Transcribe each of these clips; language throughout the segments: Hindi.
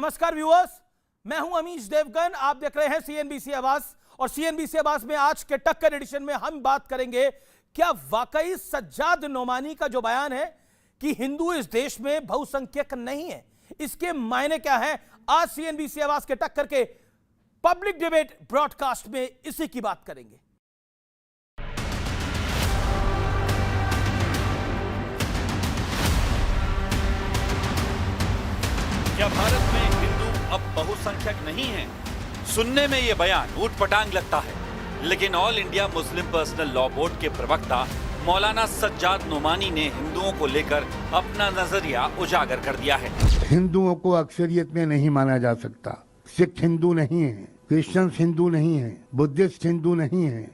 नमस्कार व्यूअर्स, मैं हूं अमीश देवगन। आप देख रहे हैं सीएनबीसी आवाज और सीएनबीसी आवाज में आज के टक्कर एडिशन में हम बात करेंगे क्या वाकई सज्जाद नोमानी का जो बयान है कि हिंदू इस देश में बहुसंख्यक नहीं है, इसके मायने क्या है। आज सीएनबीसी आवाज के टक्कर के पब्लिक डिबेट ब्रॉडकास्ट में इसी की बात करेंगे। क्या भारत में हिंदू अब बहुसंख्यक नहीं हैं? सुनने में यह बयान ऊटपटांग लगता है, लेकिन all India Muslim personal law board के प्रवक्ता मौलाना सज्जाद नोमानी ने हिंदुओं को लेकर अपना नजरिया उजागर कर दिया है। हिंदुओं को अक्सरियत में नहीं माना जा सकता। सिख हिंदू नहीं है, क्रिश्चियन हिंदू नहीं है, बुद्धिस्ट हिंदू नहीं है,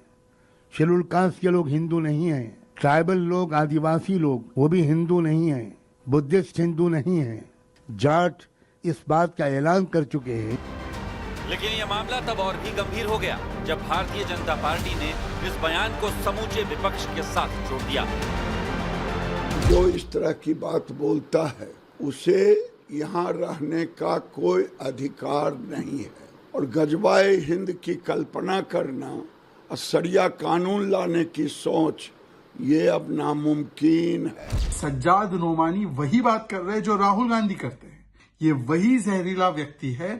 शेड्यूल कास्ट के लोग हिंदू नहीं है, ट्राइबल लोग, आदिवासी लोग वो भी हिंदू नहीं है, बुद्धिस्ट हिंदू नहीं है। जाट इस बात का ऐलान कर चुके हैं। लेकिन यह मामला तब और भी गंभीर हो गया जब भारतीय जनता पार्टी ने इस बयान को समूचे विपक्ष के साथ जोड़ दिया। जो इस तरह की बात बोलता है उसे यहाँ रहने का कोई अधिकार नहीं है, और गजबाए हिंद की कल्पना करना और शरिया कानून लाने की सोच ये अब नामुमकिन है। सज्जाद नोमानी वही बात कर रहे हैं जो राहुल गांधी करते हैं। ये वही जहरीला व्यक्ति है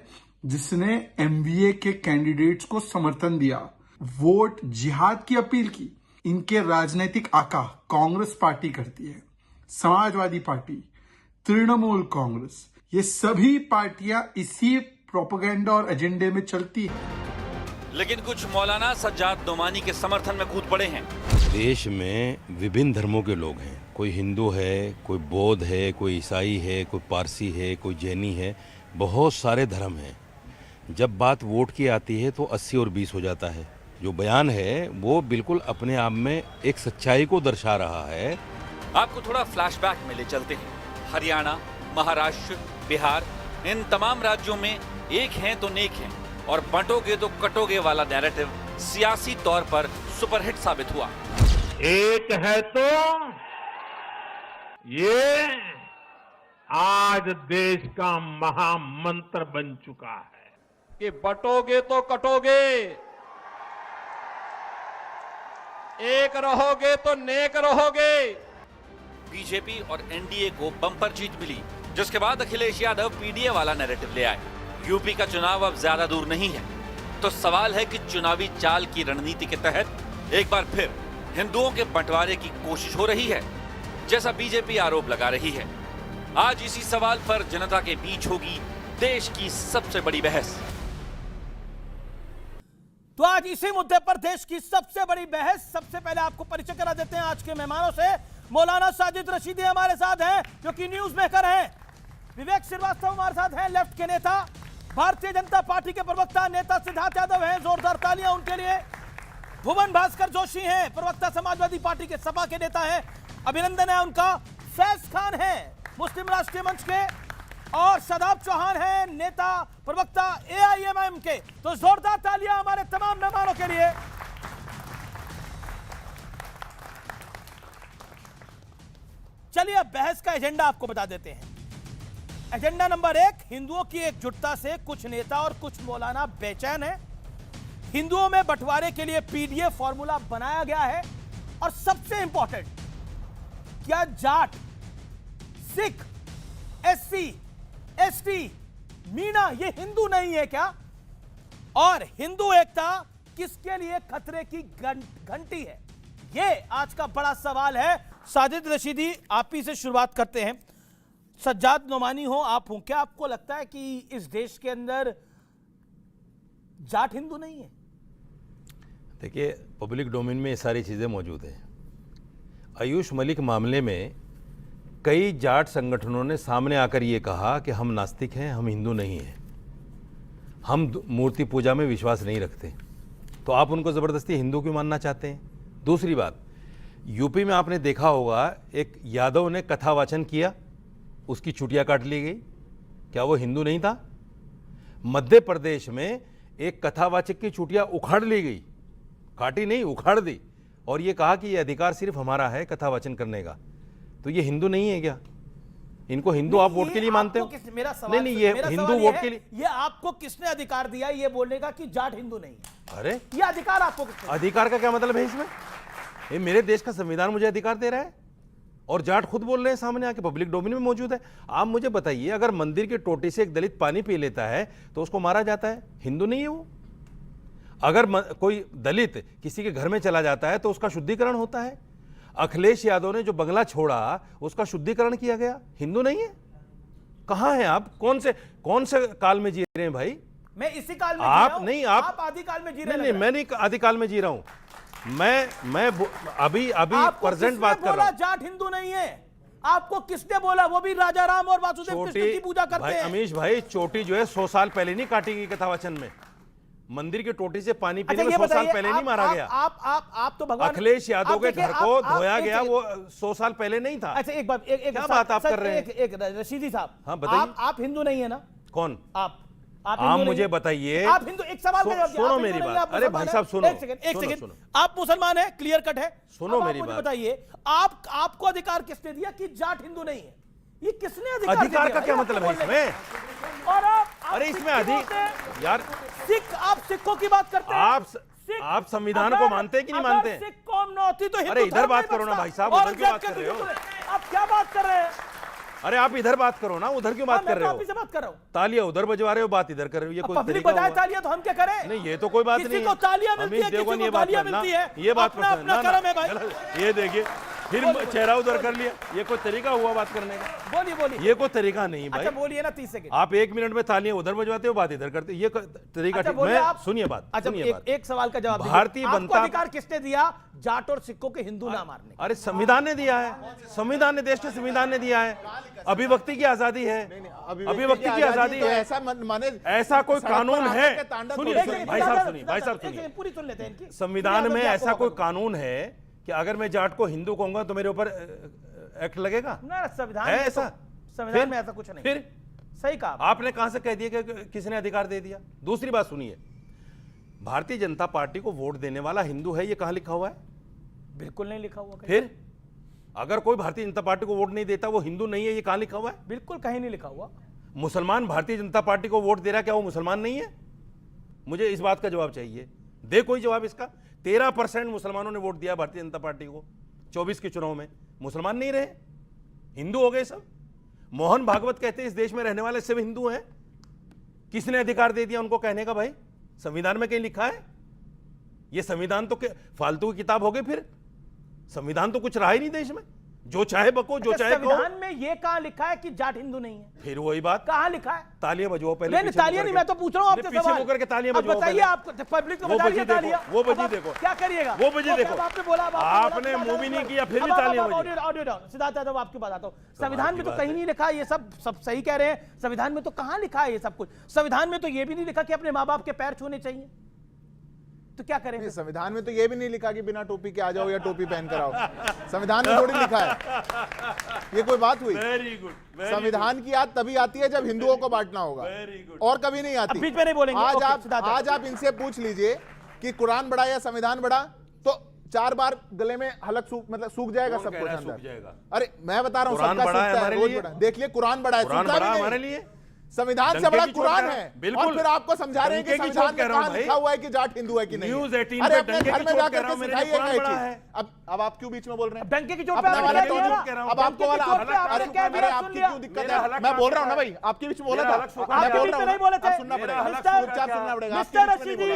जिसने एमबीए के कैंडिडेट्स को समर्थन दिया, वोट जिहाद की अपील की। इनके राजनीतिक आका कांग्रेस पार्टी करती है, समाजवादी पार्टी, तृणमूल कांग्रेस, ये सभी पार्टियां इसी प्रोपेगेंडा और एजेंडे में चलती है। लेकिन कुछ मौलाना सज्जाद नोमानी के समर्थन में कूद पड़े हैं। देश में विभिन्न धर्मों के लोग हैं, कोई हिंदू है, कोई बौद्ध है, कोई ईसाई है, कोई पारसी है, कोई जैनी है, बहुत सारे धर्म हैं। जब बात वोट की आती है तो 80 और 20 हो जाता है। जो बयान है वो बिल्कुल अपने आप में एक सच्चाई को दर्शा रहा है। आपको थोड़ा फ्लैशबैक में ले चलते हैं। हरियाणा, महाराष्ट्र, बिहार, इन तमाम राज्यों में एक हैं तो नेक हैं और बंटोगे तो कटोगे वाला नैरेटिव सियासी तौर पर सुपरहिट साबित हुआ। एक है तो ये आज देश का महामंत्र बन चुका है कि बटोगे तो कटोगे, एक रहोगे तो नेक रहोगे। बीजेपी और एनडीए को बम्पर जीत मिली, जिसके बाद अखिलेश यादव पीडीए वाला नैरेटिव ले आए। यूपी का चुनाव अब ज्यादा दूर नहीं है, तो सवाल है कि चुनावी चाल की रणनीति के तहत एक बार फिर हिंदुओं के बंटवारे की कोशिश हो रही है, जैसा बीजेपी आरोप लगा रही है। आज इसी सवाल पर जनता के बीच होगी देश की सबसे बड़ी बहस। तो आज इसी मुद्दे पर देश की सबसे बड़ी बहस। सबसे पहले आपको परिचय करा देते हैं आज के मेहमानों से। मौलाना साजिद रशीदी हमारे साथ हैं, जो कि न्यूज मेकर हैं। विवेक श्रीवास्तव हमारे साथ हैं, लेफ्ट के नेता। भारतीय जनता पार्टी के प्रवक्ता नेता सिद्धार्थ यादव हैं, जोरदार तालियां उनके लिए। भुवन भास्कर जोशी हैं, प्रवक्ता समाजवादी पार्टी के सपा के नेता हैं, अभिनंदन है उनका। फैज खान हैं, मुस्लिम राष्ट्रीय मंच के, और शादाब चौहान हैं, नेता प्रवक्ता एआईएमआईएम के। तो जोरदार तालियां हमारे तमाम मेहमानों के लिए। चलिए अब बहस का एजेंडा आपको बता देते हैं। एजेंडा नंबर 1, हिंदुओं की एकजुटता से कुछ नेता और कुछ मौलाना बेचैन हैं। हिंदुओं में बंटवारे के लिए पीडीए फॉर्मूला बनाया गया है। और सबसे इंपॉर्टेंट, क्या जाट, सिख, एससी, एसटी, मीणा ये हिंदू नहीं है क्या? और हिंदू एकता किसके लिए खतरे की घंटी है? ये आज का बड़ा सवाल है। साजिद रशीदी, आप ही से शुरुआत करते हैं। सज्जाद नोमानी हो, आप हो, क्या आपको लगता है कि इस देश के अंदर जाट हिंदू नहीं है? देखिए, पब्लिक डोमेन में ये सारी चीज़ें मौजूद हैं। आयुष मलिक मामले में कई जाट संगठनों ने सामने आकर ये कहा कि हम नास्तिक हैं, हम हिंदू नहीं हैं, हम मूर्ति पूजा में विश्वास नहीं रखते। तो आप उनको ज़बरदस्ती हिंदू क्यों मानना चाहते हैं? दूसरी बात, यूपी में आपने देखा होगा, एक यादव ने कथा वाचन किया, उसकी चुटिया काट ली गई। क्या वो हिंदू नहीं था? मध्य प्रदेश में एक कथावाचक की चुटिया उखाड़ ली गई, काटी नहीं, उखाड़ दी, और ये कहा कि ये अधिकार सिर्फ हमारा है कथा वाचन करने का। तो ये हिंदू नहीं है क्या? इनको हिंदू आप वोट के लिए मानते हो? मेरा सवाल नहीं, ये मेरा हिंदू सवाल वोट है, के लिए। ये आपको किसने अधिकार दिया ये बोलने का कि जाट हिंदू नहीं है? अरे ये अधिकार आपको किसने? अधिकार का क्या मतलब है इसमें? ये मेरे देश का संविधान मुझे अधिकार दे रहा है और जाट खुद बोल रहे हैं सामने आके, पब्लिक डोमेन में मौजूद है। आप मुझे बताइए, अगर मंदिर की टोटी से एक दलित पानी पी लेता है तो उसको मारा जाता है, हिंदू नहीं है वो? अगर कोई दलित किसी के घर में चला जाता है तो उसका शुद्धिकरण होता है। अखिलेश यादव ने जो बंगला छोड़ा उसका शुद्धिकरण किया गया, हिंदू नहीं है? कहां हैं आप? कौन से काल में जी रहे हैं भाई? मैं इसी काल में आप जी रहा हूं, नहीं, आप आदिकाल में जी रहे हैं। नहीं, मैं नहीं आदिकाल में जी रहा हूं। मैं अभी प्रेजेंट बात कर रहा हूं। जाट हिंदू नहीं है, आपको किसने बोला? वो भी राजा राम और वासुदेव कृष्ण की पूजा करते हैं। अमीश भाई, चोटी जो है 100 साल पहले नहीं काटी गई कथावचन में। मंदिर की टोटी से पानी पीने में 100 साल पहले नहीं मारा गया। आप तो भगवान अखिलेश यादव के घर को धोया गया, वो 100 साल पहले नहीं था। अच्छा, एक बात, क्या बात आप कर रहे हैं? एक रशीदी साहब, हाँ बताइए। आप हिंदू नहीं है ना? कौन? आप मुझे बताइए। आप हिंदू, एक सवाल का जवाब, सुनो मेरी बात। अरे भाई साहब सुनो, एक सेकंड, आप मुसलमान है, क्लियर कट है। सुनो मेरी बात, बताइए, आपको अधिकार किसने दिया कि जाट हिंदू नहीं है? ये किसने अधिकार का क्या मतलब है इसमें? और अरे इसमें यार आप सिखों की बात करते हैं, आप संविधान को मानते हैं कि नहीं मानते हैं? सिख कौम न होती तो अरे इधर बात करो ना भाई साहब, उधर क्यों बात कर रहे हो? आप क्या बात कर रहे हैं? अरे आप इधर बात करो ना, उधर क्यों बात कर रहे हो? मैं तो बात कर रहा हूं। तालियां उधर बजवा रहे हो, बात इधर कर रहे हो, ये कोई पब्लिक बजाए तालियां तो हम क्या करें? नहीं, ये तो कोई बात नहीं है। किसी को तालियां मिलती है, किसी को गालियां मिलती है, ये बात अपना कर्म है भाई। ये देखिए, फिर चेहरा उधर कर लिया, ये कोई तरीका हुआ बात करने का? बोलिए। ये कोई तरीका नहीं भाई। अच्छा बोलिए ना, 30 सेकंड। आप 1 मिनट में तालियां उधर बजवाते हो, बात इधर करते हो, ये तरीका ठीक मैं सुनिए बात। अच्छा, एक सवाल का जवाब। भारतीय बनता अधिकार किसने दिया जाट और सिखों के हिंदू ना मारने? अरे संविधान ने दिया है, संविधान ने, देश के संविधान ने दिया है। अभिव्यक्ति की आजादी है, अभिव्यक्ति की आजादी है। ऐसा माने, ऐसा कोई कानून है? सुनिए भाई साहब सुनिए, पूरी सुन लेते हैं इनकी। संविधान में ऐसा कोई कानून है कि अगर मैं जाट को हिंदू कहूंगा तो मेरे ऊपर एक्ट लगेगा? ना, संविधान है में ऐसा? संविधान में ऐसा कुछ नहीं। फिर सही कहा आपने, कहां से कह दिया कि किसने अधिकार दे दिया? दूसरी बात सुनिए, भारतीय जनता पार्टी को वोट देने वाला हिंदू है, ये कहां लिखा हुआ है? बिल्कुल नहीं लिखा हुआ। फिर अगर कोई भारतीय जनता पार्टी को वोट नहीं देता वो हिंदू नहीं है, ये कहां लिखा हुआ है? बिल्कुल कहीं नहीं लिखा हुआ। मुसलमान भारतीय जनता पार्टी को वोट दे रहा है, क्या वो मुसलमान नहीं है? मुझे इस बात का जवाब चाहिए, दे कोई जवाब इसका। 13% मुसलमानों ने वोट दिया भारतीय जनता पार्टी को 24 के चुनाव में। मुसलमान नहीं रहे, हिंदू हो गए सब। मोहन भागवत कहते हैं इस देश में रहने वाले सब हिंदू हैं। किसने अधिकार दे दिया उनको कहने का भाई? संविधान में कहीं लिखा है? ये संविधान तो फालतू की किताब हो गई। फिर संविधान तो कुछ रहा ही नहीं देश में, जो चाहे बको, जो चाहे कहो। संविधान में ये कहां लिखा है कि जाट हिंदू नहीं है? फिर वही बात, कहां लिखा है? तालियां बजवाओ पहले। नहीं, तालियां नहीं, मैं तो पूछ रहा हूं आपसे पीछे मुकर के तालियां बजवाओ। बताइए, आपको पब्लिक को बजा दिया तालियां, वो बजी देखो, क्या करिएगा? वो बजी देखो। आपने बोला, आपने मुंह भी नहीं किया, फिर भी तालियां बजी। Audio down. सिद्धार्थ यादव, आपकी बात आता हूं। संविधान में तो कहीं नहीं लिखा, ये सब सही कह रहे हैं। संविधान में तो कहां लिखा है ये सब कुछ? संविधान में तो ये भी नहीं लिखा कि अपने माँ बाप के पैर छूने चाहिए, तो क्या करेंगे? संविधान में तो ये भी नहीं लिखा कि बिना टोपी के आ जाओ या टोपी पहन कर आओ। संविधान में थोड़ी लिखा है, ये कोई बात हुई? Very good. संविधान की याद तभी आती है जब हिंदुओं को बांटना होगा, और कभी नहीं आती। बीच में नहीं बोलेंगे। आज आप इनसे पूछ लीजिए कि कुरान बड़ा या संविधान बड़ा, तो 4 बार गले में हलक मतलब सूख जाएगा सब कुछ अंदर। अरे मैं बता रहा हूँ, सबका सूखता है, रोज बड़ा। देखिए कुरान बड़ा है, हमारे लिए संविधान से बड़ा कुरान है। और फिर आपको समझा रहे हैं कि संविधान में कहां लिखा हुआ है कि जाट हिंदू है कि नहीं? न्यूज़ 18 अरे पे अपने घर में जाकर के सिखाइएगा ये चीज। है। अब आप क्यों बीच में बोल रहे हैं? डंके की चोट अपना वाला तो पे अब आपको वाला, अरे आपकी क्यों दिक्कत है? मैं बोल रहा हूं ना भाई, आपके बीच में बोला था, मैं बोल रहा हूं, आप सुनना पड़ेगा, चुपचाप सुनना पड़ेगा। मिस्टर रशीदी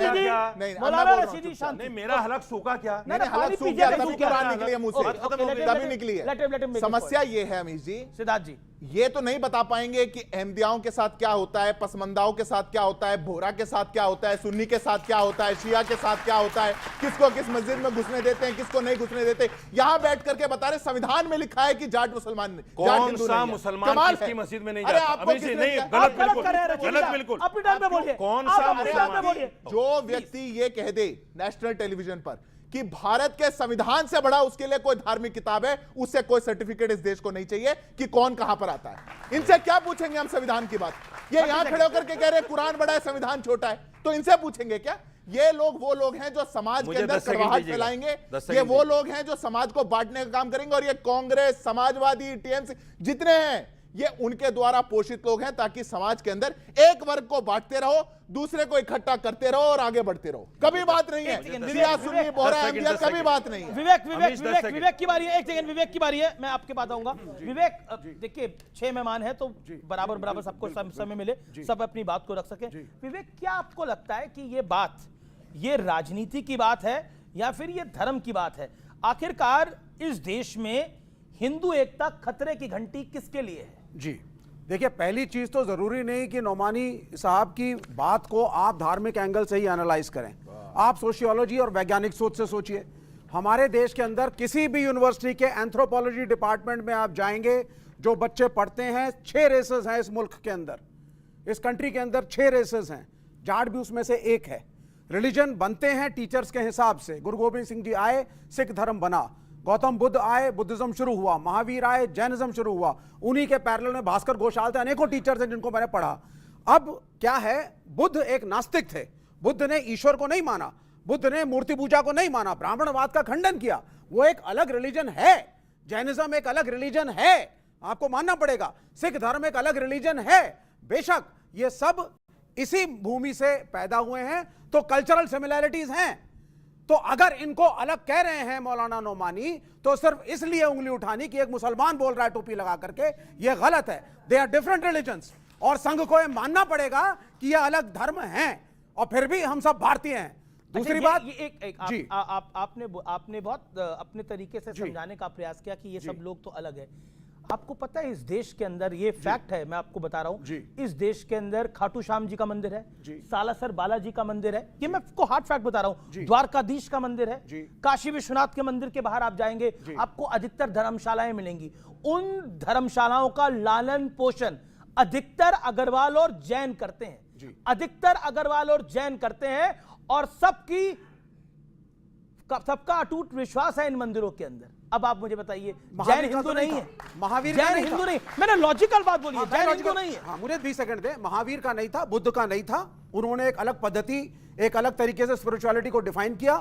जी, मौलाना रशीदी शांत। नहीं, मेरा हलक सूखा क्या? मैंने हलक सूख गया, तभी कुरान निकली है मुंह से, तभी निकली है। समस्या ये है अमीश जी, सिद्धार्थ जी, ये तो नहीं बता पाएंगे कि अहमदियाओं के साथ क्या होता है, पसमंदाओं के साथ क्या होता है, बोहरा के साथ क्या होता है, सुन्नी के साथ क्या होता है, शिया के साथ क्या होता है, किसको किस मस्जिद में घुसने देते हैं, किसको नहीं घुसने देते। यहां बैठ करके बता रहे संविधान में लिखा है कि जाट मुसलमान, कौन सा मुसलमान किसकी मस्जिद में नहीं जाता? अभी से नहीं, गलत बिल्कुल, गलत बिल्कुल। कौन सा मुसलमान? जो व्यक्ति ये कह दे नेशनल टेलीविजन पर कि भारत के संविधान से बड़ा उसके लिए कोई धार्मिक किताब है, उससे कोई सर्टिफिकेट इस देश को नहीं चाहिए कि कौन कहां पर आता है। इनसे क्या पूछेंगे हम संविधान की बात? ये यहां खड़े होकर के कह रहे हैं कुरान बड़ा है, संविधान छोटा है, तो इनसे पूछेंगे क्या ये लोग वो लोग हैं जो समाज के मुझे अंदर 10 सेकंड कड़वाहट दीजिएगा। फैलाएंगे। 10 ये सेकंड वो दीजिए। लोग हैं जो समाज को बांटने का काम करेंगे, और ये कांग्रेस, समाजवादी, टीएमसी जितने हैं ये उनके द्वारा पोषित लोग हैं, ताकि समाज के अंदर एक वर्ग को बांटते रहो, दूसरे को इकट्ठा करते रहो और आगे बढ़ते रहो। कभी बात नहीं है शिया सुन्नी बोहरा अहमदियत, कभी बात नहीं है। विवेक विवेक अमीश, 10 विवेक सेकंड। विवेक की बारी है। एक सेकंड, विवेक की बारी है, मैं आपके पास आऊंगा। विवेक, देखिए 6 मेहमान हैं तो बराबर बराबर सबको समय मिले, सब अपनी बात को रख सके। विवेक, क्या आपको लगता है कि ये बात, ये राजनीति की बात है या फिर ये धर्म की बात है? आखिरकार इस देश में हिंदू एकता खतरे की घंटी किसके लिए है? जी देखिए, पहली चीज तो जरूरी नहीं कि नोमानी साहब की बात को आप धार्मिक एंगल से ही एनालाइज करें। आप सोशियोलॉजी और वैज्ञानिक सोच से सोचिए। हमारे देश के अंदर किसी भी यूनिवर्सिटी के एंथ्रोपोलॉजी डिपार्टमेंट में आप जाएंगे, जो बच्चे पढ़ते हैं, 6 रेसेस हैं इस मुल्क के अंदर, इस कंट्री के अंदर 6 रेसेस हैं, जाट भी उसमें से एक है। रिलीजन बनते हैं टीचर्स के हिसाब से। गुरु गोविंद सिंह जी आए, सिख धर्म बना, गौतम बुद्ध आए, बुद्धिज्म शुरू हुआ, महावीर आए, जैनिज्म शुरू हुआ, उन्हीं के पैरेलल में भास्कर घोषाल थे, अनेकों टीचर्स हैं जिनको मैंने पढ़ा। अब क्या है, बुद्ध एक नास्तिक थे, बुद्ध ने ईश्वर को नहीं माना, बुद्ध ने मूर्ति पूजा को नहीं माना, ब्राह्मणवाद का खंडन किया। वो एक अलग रिलीजन है, जैनिज्म एक अलग रिलीजन है, आपको मानना पड़ेगा। सिख धर्म एक अलग रिलीजन है। बेशक ये सब इसी भूमि से पैदा हुए हैं, तो कल्चरल सिमिलैरिटीज हैं। तो अगर इनको अलग कह रहे हैं मौलाना नोमानी, तो सिर्फ इसलिए उंगली उठानी कि एक मुसलमान बोल रहा है टोपी लगा करके, यह गलत है। दे आर डिफरेंट रिलीजन्स, और संघ को यह मानना पड़ेगा कि यह अलग धर्म हैं, और फिर भी हम सब भारतीय हैं। दूसरी बात, जी, आपने बहुत अपने तरीके से समझाने का प्रयास किया कि ये सब लोग तो अलग है। आपको पता है इस देश के अंदर, ये फैक्ट है, मैं आपको बता रहा हूं, इस देश के अंदर खाटू श्याम जी का मंदिर है, सालासर बालाजी का मंदिर है, ये मैं आपको हार्ड फैक्ट बता रहा हूं, द्वारकाधीश का मंदिर है, काशी विश्वनाथ के मंदिर के बाहर आप जाएंगे, आपको अधिकतर धर्मशालाएं मिलेंगी। उन धर्मशालाओं का लालन पोषण अधिकतर अग्रवाल और जैन करते हैं, अधिकतर अग्रवाल और जैन करते हैं, और सबका अटूट विश्वास है इन मंदिरों के अंदर। अब आप मुझे बताइए, जैन हिंदू नहीं है, महावीर जैन हिंदू नहीं, मैंने लॉजिकल बात बोली है, जैन हिंदू नहीं है। हाँ, मुझे 20 सेकंड दे। महावीर का नहीं था, बुद्ध का नहीं था, उन्होंने एक अलग पद्धति, एक अलग तरीके से स्पिरिचुअलिटी को डिफाइन किया।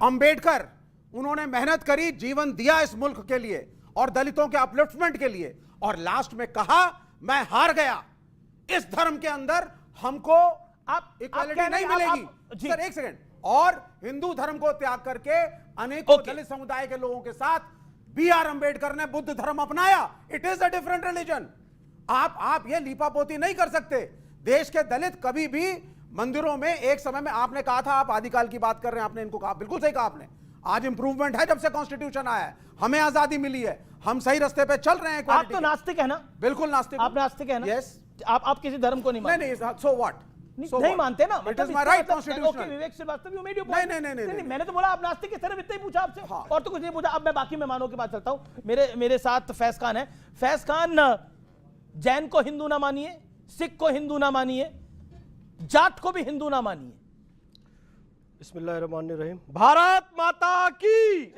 अंबेडकर, उन्होंने मेहनत करी, जीवन दिया इस मुल्क के लिए और दलितों के अपलिफ्टमेंट के लिए, और लास्ट में कहा मैं हार गया, इस धर्म के अंदर हमको इक्वालिटी नहीं मिलेगी। सर एक सेकंड, और हिंदू धर्म को त्याग करके अनेकों दलित समुदाय के लोगों के साथ B.R. अंबेडकर ने बुद्ध धर्म अपनाया। It is a different religion. आप ये लीपापोती नहीं कर सकते। देश के दलित कभी भी मंदिरों में, एक समय में आपने कहा था, आप आदिकाल की बात कर रहे हैं, आपने इनको कहा, बिल्कुल सही कहा आपने। आज इंप्रूवमेंट है, जब से कॉन्स्टिट्यूशन आया है, हमें आजादी मिली है, हम सही रास्ते पे चल रहे हैं। आप तो नास्तिक है ना? बिल्कुल नास्तिक। आप नास्तिक है ना? यस। आप किसी धर्म को नहीं मानते? नहीं, सो व्हाट, नहीं मानते ना, it is my right constitution. Okay विवेक से वास्तव में नहीं, मैंने तो बोला आप नास्तिक के, सिर्फ इतना ही पूछा आपसे, और तो कुछ नहीं पूछा। अब मैं बाकी मेहमानों के पास चलता हूं। मेरे साथ फैज खान है। फैज खान, जैन को हिंदू ना मानिए, सिख को हिंदू ना मानिए, जाट को भी हिंदू ना मानिए। बिस्मिल्लाहिर्रहमानिर्रहीम। भारत माता की।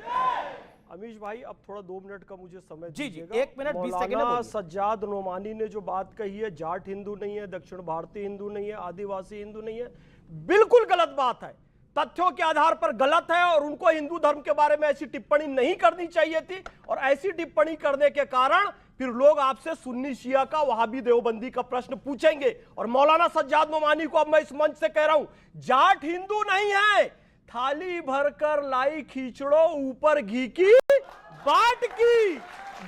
अमीश भाई, अब थोड़ा 2 मिनट का मुझे समय दीजिएगा। 1 मिनट 20 सेकंड। मौलाना सज्जाद नोमानी ने जो बात कही है, जाट हिंदू नहीं है, दक्षिण भारतीय हिंदू नहीं है, आदिवासी हिंदू नहीं है, बिल्कुल गलत बात है, तथ्यों के आधार पर गलत है, और उनको हिंदू धर्म के बारे में ऐसी टिप्पणी नहीं करनी चाहिए थी। और ऐसी टिप्पणी करने के कारण फिर लोग आपसे सुन्नी शिया का, वहाबी देवबंदी का प्रश्न पूछेंगे। और मौलाना सज्जाद नोमानी को अब मैं इस मंच से कह रहा हूं, जाट हिंदू नहीं है, थाली भरकर लाई खींचड़ो, ऊपर घी की बाट की,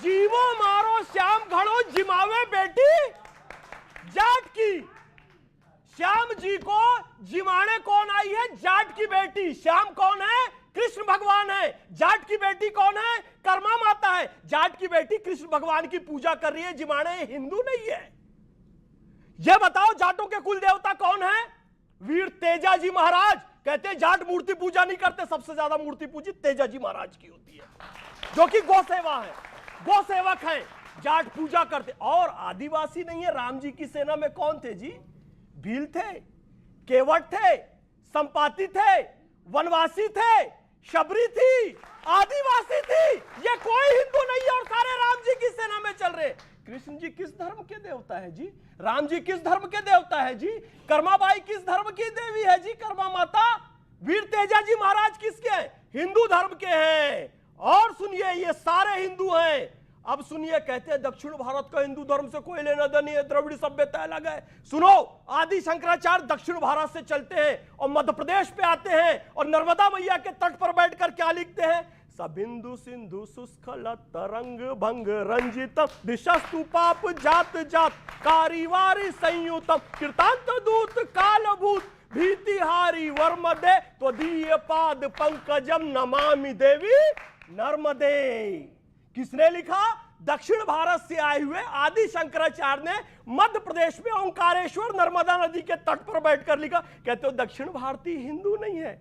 जीवो मारो श्याम घड़ो, जिमावे बेटी जाट की। श्याम जी को जिमाने कौन आई है? जाट की बेटी। श्याम कौन है? कृष्ण भगवान है। जाट की बेटी कौन है? कर्मा माता है। जाट की बेटी कृष्ण भगवान की पूजा कर रही है, जिमाने हिंदू नहीं है। यह बताओ जाटों के कुल देवता कौन है? वीर तेजाजी महाराज। कहते हैं जाट मूर्ति पूजा नहीं करते, सबसे ज्यादा मूर्ति पूजी तेजाजी महाराज की होती है, जो कि गौ सेवा है, गौ सेवक है, जाट पूजा करते। और आदिवासी नहीं है। राम जी की सेना में कौन थे जी? भील थे, केवट थे, संपाति थे, वनवासी थे, शबरी थी, आदिवासी थी। ये कोई हिंदू नहीं है, और सारे राम जी की सेना में चल रहे। कृष्ण जी किस धर्म के देवता है जी? राम जी किस धर्म के देवता है जी? कर्माबाई किस धर्म की देवी है जी? कर्मा माता वीर तेजाजी महाराज किसके हैं? हिंदू धर्म के हैं। और सुनिए, ये सारे हिंदू हैं। अब सुनिए, कहते हैं दक्षिण भारत का हिंदू धर्म से कोई लेना देना नहीं है, द्रविड़ सभ्यता अलग है। सुनो, आदि शंकराचार्य दक्षिण भारत से चलते हैं और मध्य प्रदेश पे आते हैं और नर्मदा मैया के तट पर बैठकर क्या लिखते हैं? सबिंदु सिंधु सुस्खल तरंग भंग रंजितम दिशस्तु पाप जात जात कारिवारी संयुतम कृतांत दूत कालभूत भीतिहारी वर्मदे त्वदीय पाद पंकजम नमामि देवी नर्मदे। किसने लिखा? दक्षिण भारत से आए हुए आदि शंकराचार्य ने मध्य प्रदेश में ओंकारेश्वर नर्मदा नदी के तट पर बैठकर लिखा। कहते हो दक्षिण भारतीय हिंदू नहीं है?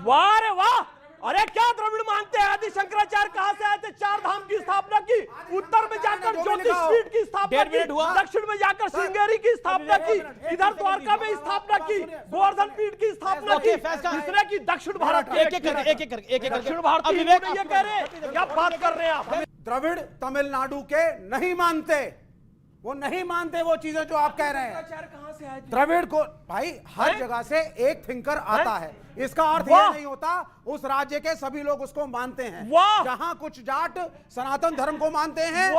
वाह रे वाह! अरे क्या द्रविड़ मानते हैं? आदि शंकराचार्य कहां से आए थे? चार धाम की स्थापना की, उत्तर में जाकर ज्योतिषपीठ की स्थापना की, दक्षिण में जाकर श्रृंगेरी की स्थापना की, इधर द्वारका में स्थापना की, गोवर्धन पीठ की स्थापना की, तीसरे की दक्षिण भारत की। एक दक्षिण भारत ये कह रहे हैं, क्या बात कर रहे हैं आप? द्रविड़ तमिलनाडु के नहीं मानते, वो नहीं मानते वो चीजें जो आप कह रहे हैं। द्रविड़ को भाई हर जगह से एक थिंकर आता है, इसका अर्थ ये नहीं होता उस राज्य के सभी लोग उसको मानते हैं। जहां कुछ जाट सनातन धर्म को मानते हैं,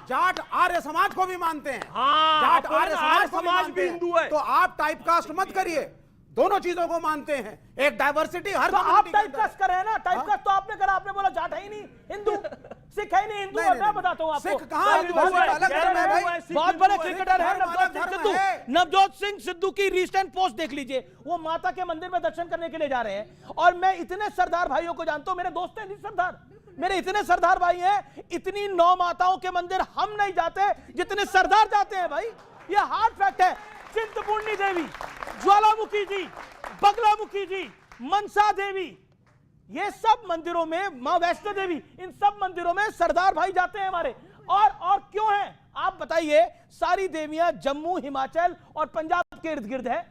जाट आर्य समाज को भी मानते हैं। जाट आर्य समाज भी हिंदू है। तो आप टाइप कास्ट मत करिए, दोनों चीजों को मानते हैं। एक डाइवर्सिटी हर आप टाइप कास्ट कर रहे हैं ना। टाइप कास्ट तो आपने करा, आपने बोला जाट है ही नहीं, हिंदू सिख है ही नहीं, हिंदू है। मैं बताता हूं आपको, सिख कहां है? अलग धर्म है भाई। बहुत बड़े क्रिकेटर है नवजोत सिंह सिद्धू की रिसेंट पोस्ट देख लीजिए। वो माता के मंदिर में दर्शन करने के लिए जा रहे हैं। और मैं इतने सरदार भाइयों को जानता हूं, मेरे दोस्त हैं सरदार, मेरे इतने सरदार भाई हैं। इतनी 9 माताओं के मंदिर हम नहीं जाते जितने सरदार जाते हैं भाई। ये हार्ड फैक्ट है। चिंतपूर्णी देवी, ज्वालामुखी जी, बगलामुखी जी, मनसा देवी, ये सब मंदिरों में, मां वैष्णो देवी, इन सब मंदिरों में सरदार भाई जाते हैं हमारे। और क्यों है आप बताइए? सारी देवियां जम्मू, हिमाचल और पंजाब के इर्द गिर्द है,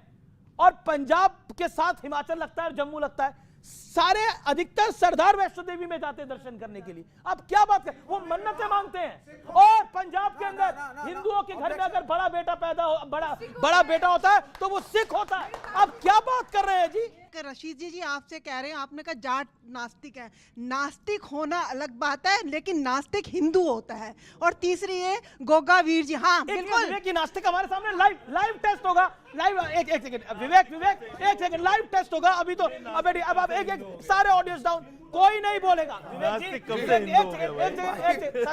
और पंजाब के साथ हिमाचल लगता है और जम्मू लगता है। सारे अधिकतर सरदार वैष्णो देवी में जाते हैं दर्शन करने के लिए। अब क्या बात कर, वो मन्नतें मांगते हैं। और पंजाब के अंदर हिंदुओं के घर में अगर बड़ा बेटा होता है तो वो सिख होता है। अब क्या बात कर रहे हैं जी? रशीद जी आपसे कह रहे हैं, आपने कहा जाट नास्तिक है। नास्तिक होना अलग बात है, लेकिन नास्तिक हिंदू होता है। और तीसरी ये गोगा वीर जी, हाँ बिल्कुल विवेक की नास्तिक हमारे सामने लाइव टेस्ट होगा। लाइव एक सेकंड विवेक एक सेकंड, लाइव टेस्ट होगा अभी तो। अब आप एक सारे ऑडियंस डाउन, कोई नहीं बोलेगा।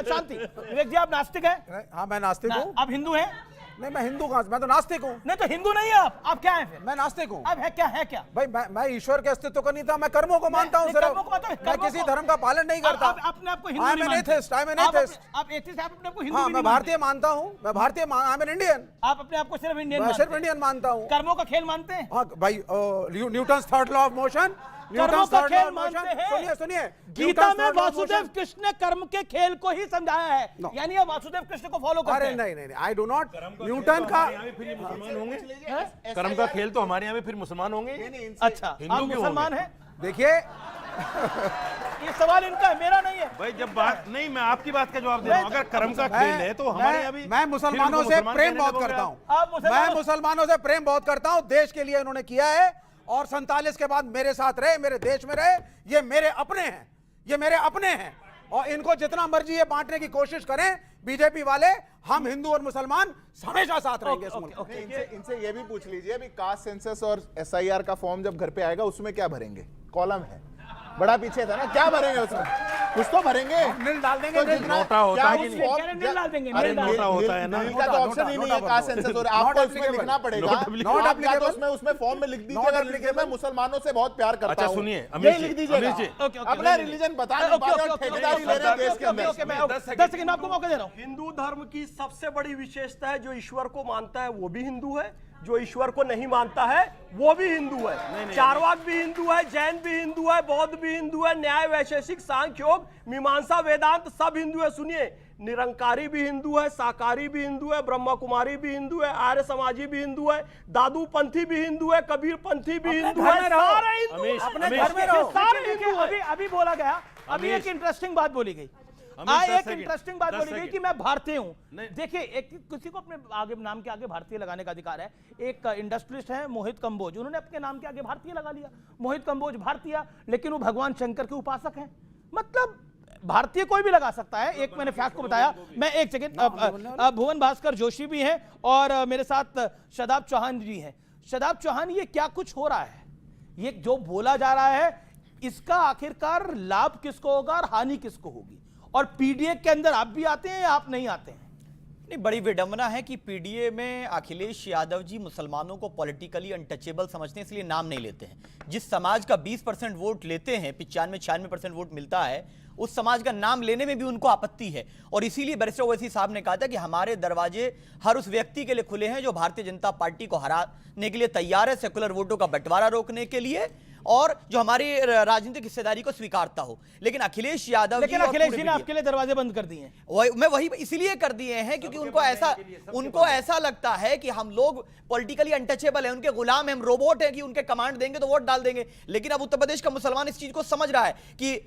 शांति। विवेक जी आप नास्तिक है? हाँ मैं नास्तिक हूँ। आप हिंदू हैं? नहीं मैं हिंदू कहां से, मैं तो नास्तिक हूँ। नहीं तो हिंदू नहीं है आप क्या हैं फिर? मैं नास्तिक हूँ। अब है क्या? भाई मैं ईश्वर के अस्तित्व का नहीं था, मैं कर्मों को मानता हूँ सिर्फ। मैं किसी धर्म का पालन नहीं करता। अपने आपको हिंदू नहीं मानते? आप एथिस्ट, आप अपने आपको हिंदू हाँ, मैं भारतीय मानता हूँ। मैं भारतीय, आई एम एन इंडियन। आप अपने आपको सिर्फ इंडियन? सिर्फ इंडियन मानता हूँ। कर्मों का खेल मानते हैं? हाँ भाई, Newton's third law of motion, कर्मों का खेल मानते हैं। सुनिए गीता में वासुदेव कृष्ण ने कर्म के खेल को ही समझाया है, यानी आप वासुदेव कृष्ण को फॉलो करते हैं। नहीं आई डू नॉट। न्यूटन का मुसलमान होंगे, कर्म का खेल तो हमारे यहाँ भी फिर मुसलमान होंगे। अच्छा, आप मुसलमान हैं? देखिए ये सवाल इनका है, मेरा नहीं है भाई। जब बात नहीं, मैं आपकी बात का जवाब दे रहा हूँ। अगर कर्म का खेल है तो हमारे यहाँ भी। मैं मुसलमानों से प्रेम बहुत करता हूँ। मैं मुसलमानों से प्रेम बहुत करता हूँ। देश के लिए इन्होंने किया है और 47 के बाद मेरे साथ रहे, मेरे देश में रहे। ये मेरे अपने हैं, ये मेरे अपने हैं। और इनको जितना मर्जी ये बांटने की कोशिश करें बीजेपी वाले, हम हिंदू और मुसलमान हमेशा साथ रहेंगे इस मुल्क में। इनसे ये भी पूछ लीजिए, अभी कास्ट सेंसस और SIR का फॉर्म जब घर पे आएगा उसमें क्या भरेंगे? कॉलम है बड़ा पीछे था ना, क्या भरेंगे उसमें? कुछ तो भरेंगे, नील डाल देंगे। नोटा होता है कि नहीं? नील डाल देंगे। अरे नोटा होता है ना, का तो ऑप्शन ही नहीं है कास्ट सेंसस। और आपको उसमें लिखना पड़ेगा, नॉट एप्लीकेबल। उसमें फॉर्म में लिख दीजिए, अगर लिखे मैं मुसलमानों से बहुत प्यार करता हूं। अच्छा सुनिए, अमीर लिख दीजिए अपना रिलीजन बता नहीं पा रहे और ठेकेदारी ले रहे हैं देश के अंदर। 10 सेकंड आपको मौका दे रहा हूं। हिंदू धर्म की सबसे बड़ी विशेषता है, जो ईश्वर को मानता है वो भी हिंदू है, जो ईश्वर को नहीं मानता है वो भी हिंदू है। चारवाक भी हिंदू है, जैन भी हिंदू है, बौद्ध भी हिंदू है, न्याय वैशेषिक सांख्य योग मीमांसा वेदांत सब हिंदू है। सुनिए, निरंकारी भी हिंदू है, साकारी भी हिंदू है, ब्रह्मा कुमारी भी हिंदू है, आर्य समाजी भी हिंदू है, दादू पंथी भी हिंदू है, कबीर पंथी भी हिंदू है। सारे हिंदू अपने घर में रहो। सारे हिंदू। अभी बोला गया, अभी एक इंटरेस्टिंग बात बोली गई। एक इंटरेस्टिंग बात बोली गई कि मैं भारतीय हूं। देखिए, एक किसी को अपने आगे नाम के आगे भारतीय लगाने का अधिकार है। एक इंडस्ट्रियलिस्ट है मोहित कंबोज, उन्होंने अपने नाम के आगे भारतीय लगा लिया। मोहित कंबोज भारतीय, लेकिन वो भगवान शंकर के उपासक हैं। मतलब भारतीय कोई भी लगा सकता है। एक मैंने फैक्ट को बताया। मैं एक सेकंड, भुवन भास्कर जोशी भी हैं और मेरे साथ शदाब चौहान जी हैं। शदाब चौहान, ये क्या कुछ हो रहा है? ये जो बोला जा रहा है, इसका आखिरकार लाभ किसको होगा और हानि किसको होगी? और पीडीए के अंदर आप भी आते हैं या आप नहीं आते हैं? नहीं, बड़ी विडंबना है कि पीडीए में अखिलेश यादव जी मुसलमानों को पॉलिटिकली अनटचेबल समझते हैं, इसलिए नाम नहीं लेते हैं। जिस समाज का 20% वोट लेते हैं, 95-96% वोट मिलता है, उस समाज का नाम लेने में भी उनको आपत्ति है। और इसीलिए बैरिस्टर ओवैसी साहब ने कहा था कि हमारे दरवाजे हर उस व्यक्ति के लिए खुले हैं जो भारतीय जनता पार्टी को हराने के लिए तैयार है, सेकुलर वोटों का बंटवारा रोकने के लिए, और जो हमारी राजनीतिक हिस्सेदारी को स्वीकारता हो। लेकिन अखिलेश यादव जी ने आपके लिए दरवाजे बंद कर दिए हैं। मैं वही इसीलिए कर दिए हैं क्योंकि उनको ऐसा लगता है कि हम लोग पॉलिटिकली अनटचेबल हैं, उनके गुलाम हैं, हम रोबोट हैं कि उनके कमांड देंगे तो वोट डाल देंगे। लेकिन अब उत्तर प्रदेश का मुसलमान इस चीज को समझ रहा है कि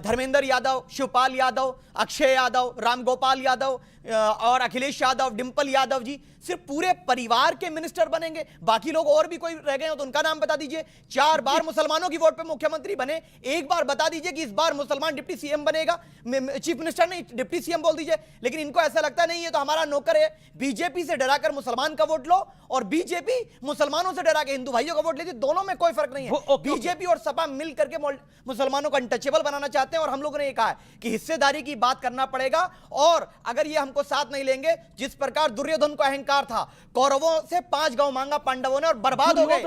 धर्मेंद्र यादव, शिवपाल यादव, अक्षय यादव, रामगोपाल यादव और अखिलेश यादव, डिंपल यादव जी सिर्फ पूरे परिवार के मिनिस्टर बनेंगे। बाकी लोग और भी कोई रह गए हो तो उनका नाम बता दीजिए। 4 बार मुसलमानों की वोट पे मुख्यमंत्री बने, एक बार बता दीजिए कि इस बार मुसलमान डिप्टी सीएम बनेगा। चीफ मिनिस्टर नहीं, डिप्टी सीएम बोल दीजिए। लेकिन इनको ऐसा लगता नहीं है तो हमारा नौकर है। बीजेपी से डराकर मुसलमान का वोट लो और बीजेपी मुसलमानों से डरा के हिंदू भाइयों का वोट लेती, दोनों में कोई फर्क नहीं है। बीजेपी और सपा मिल करके मुसलमानों को अनटचेबल बनाना चाहते हैं और हम लोगों ने ये कहा है कि हिस्सेदारी की बात करना पड़ेगा। और अगर ये हमको साथ नहीं लेंगे, जिस प्रकार दुर्योधन को अहंकार था, कौरवों से 5 गांव मांगा पांडवों ने और बर्बाद हो गए।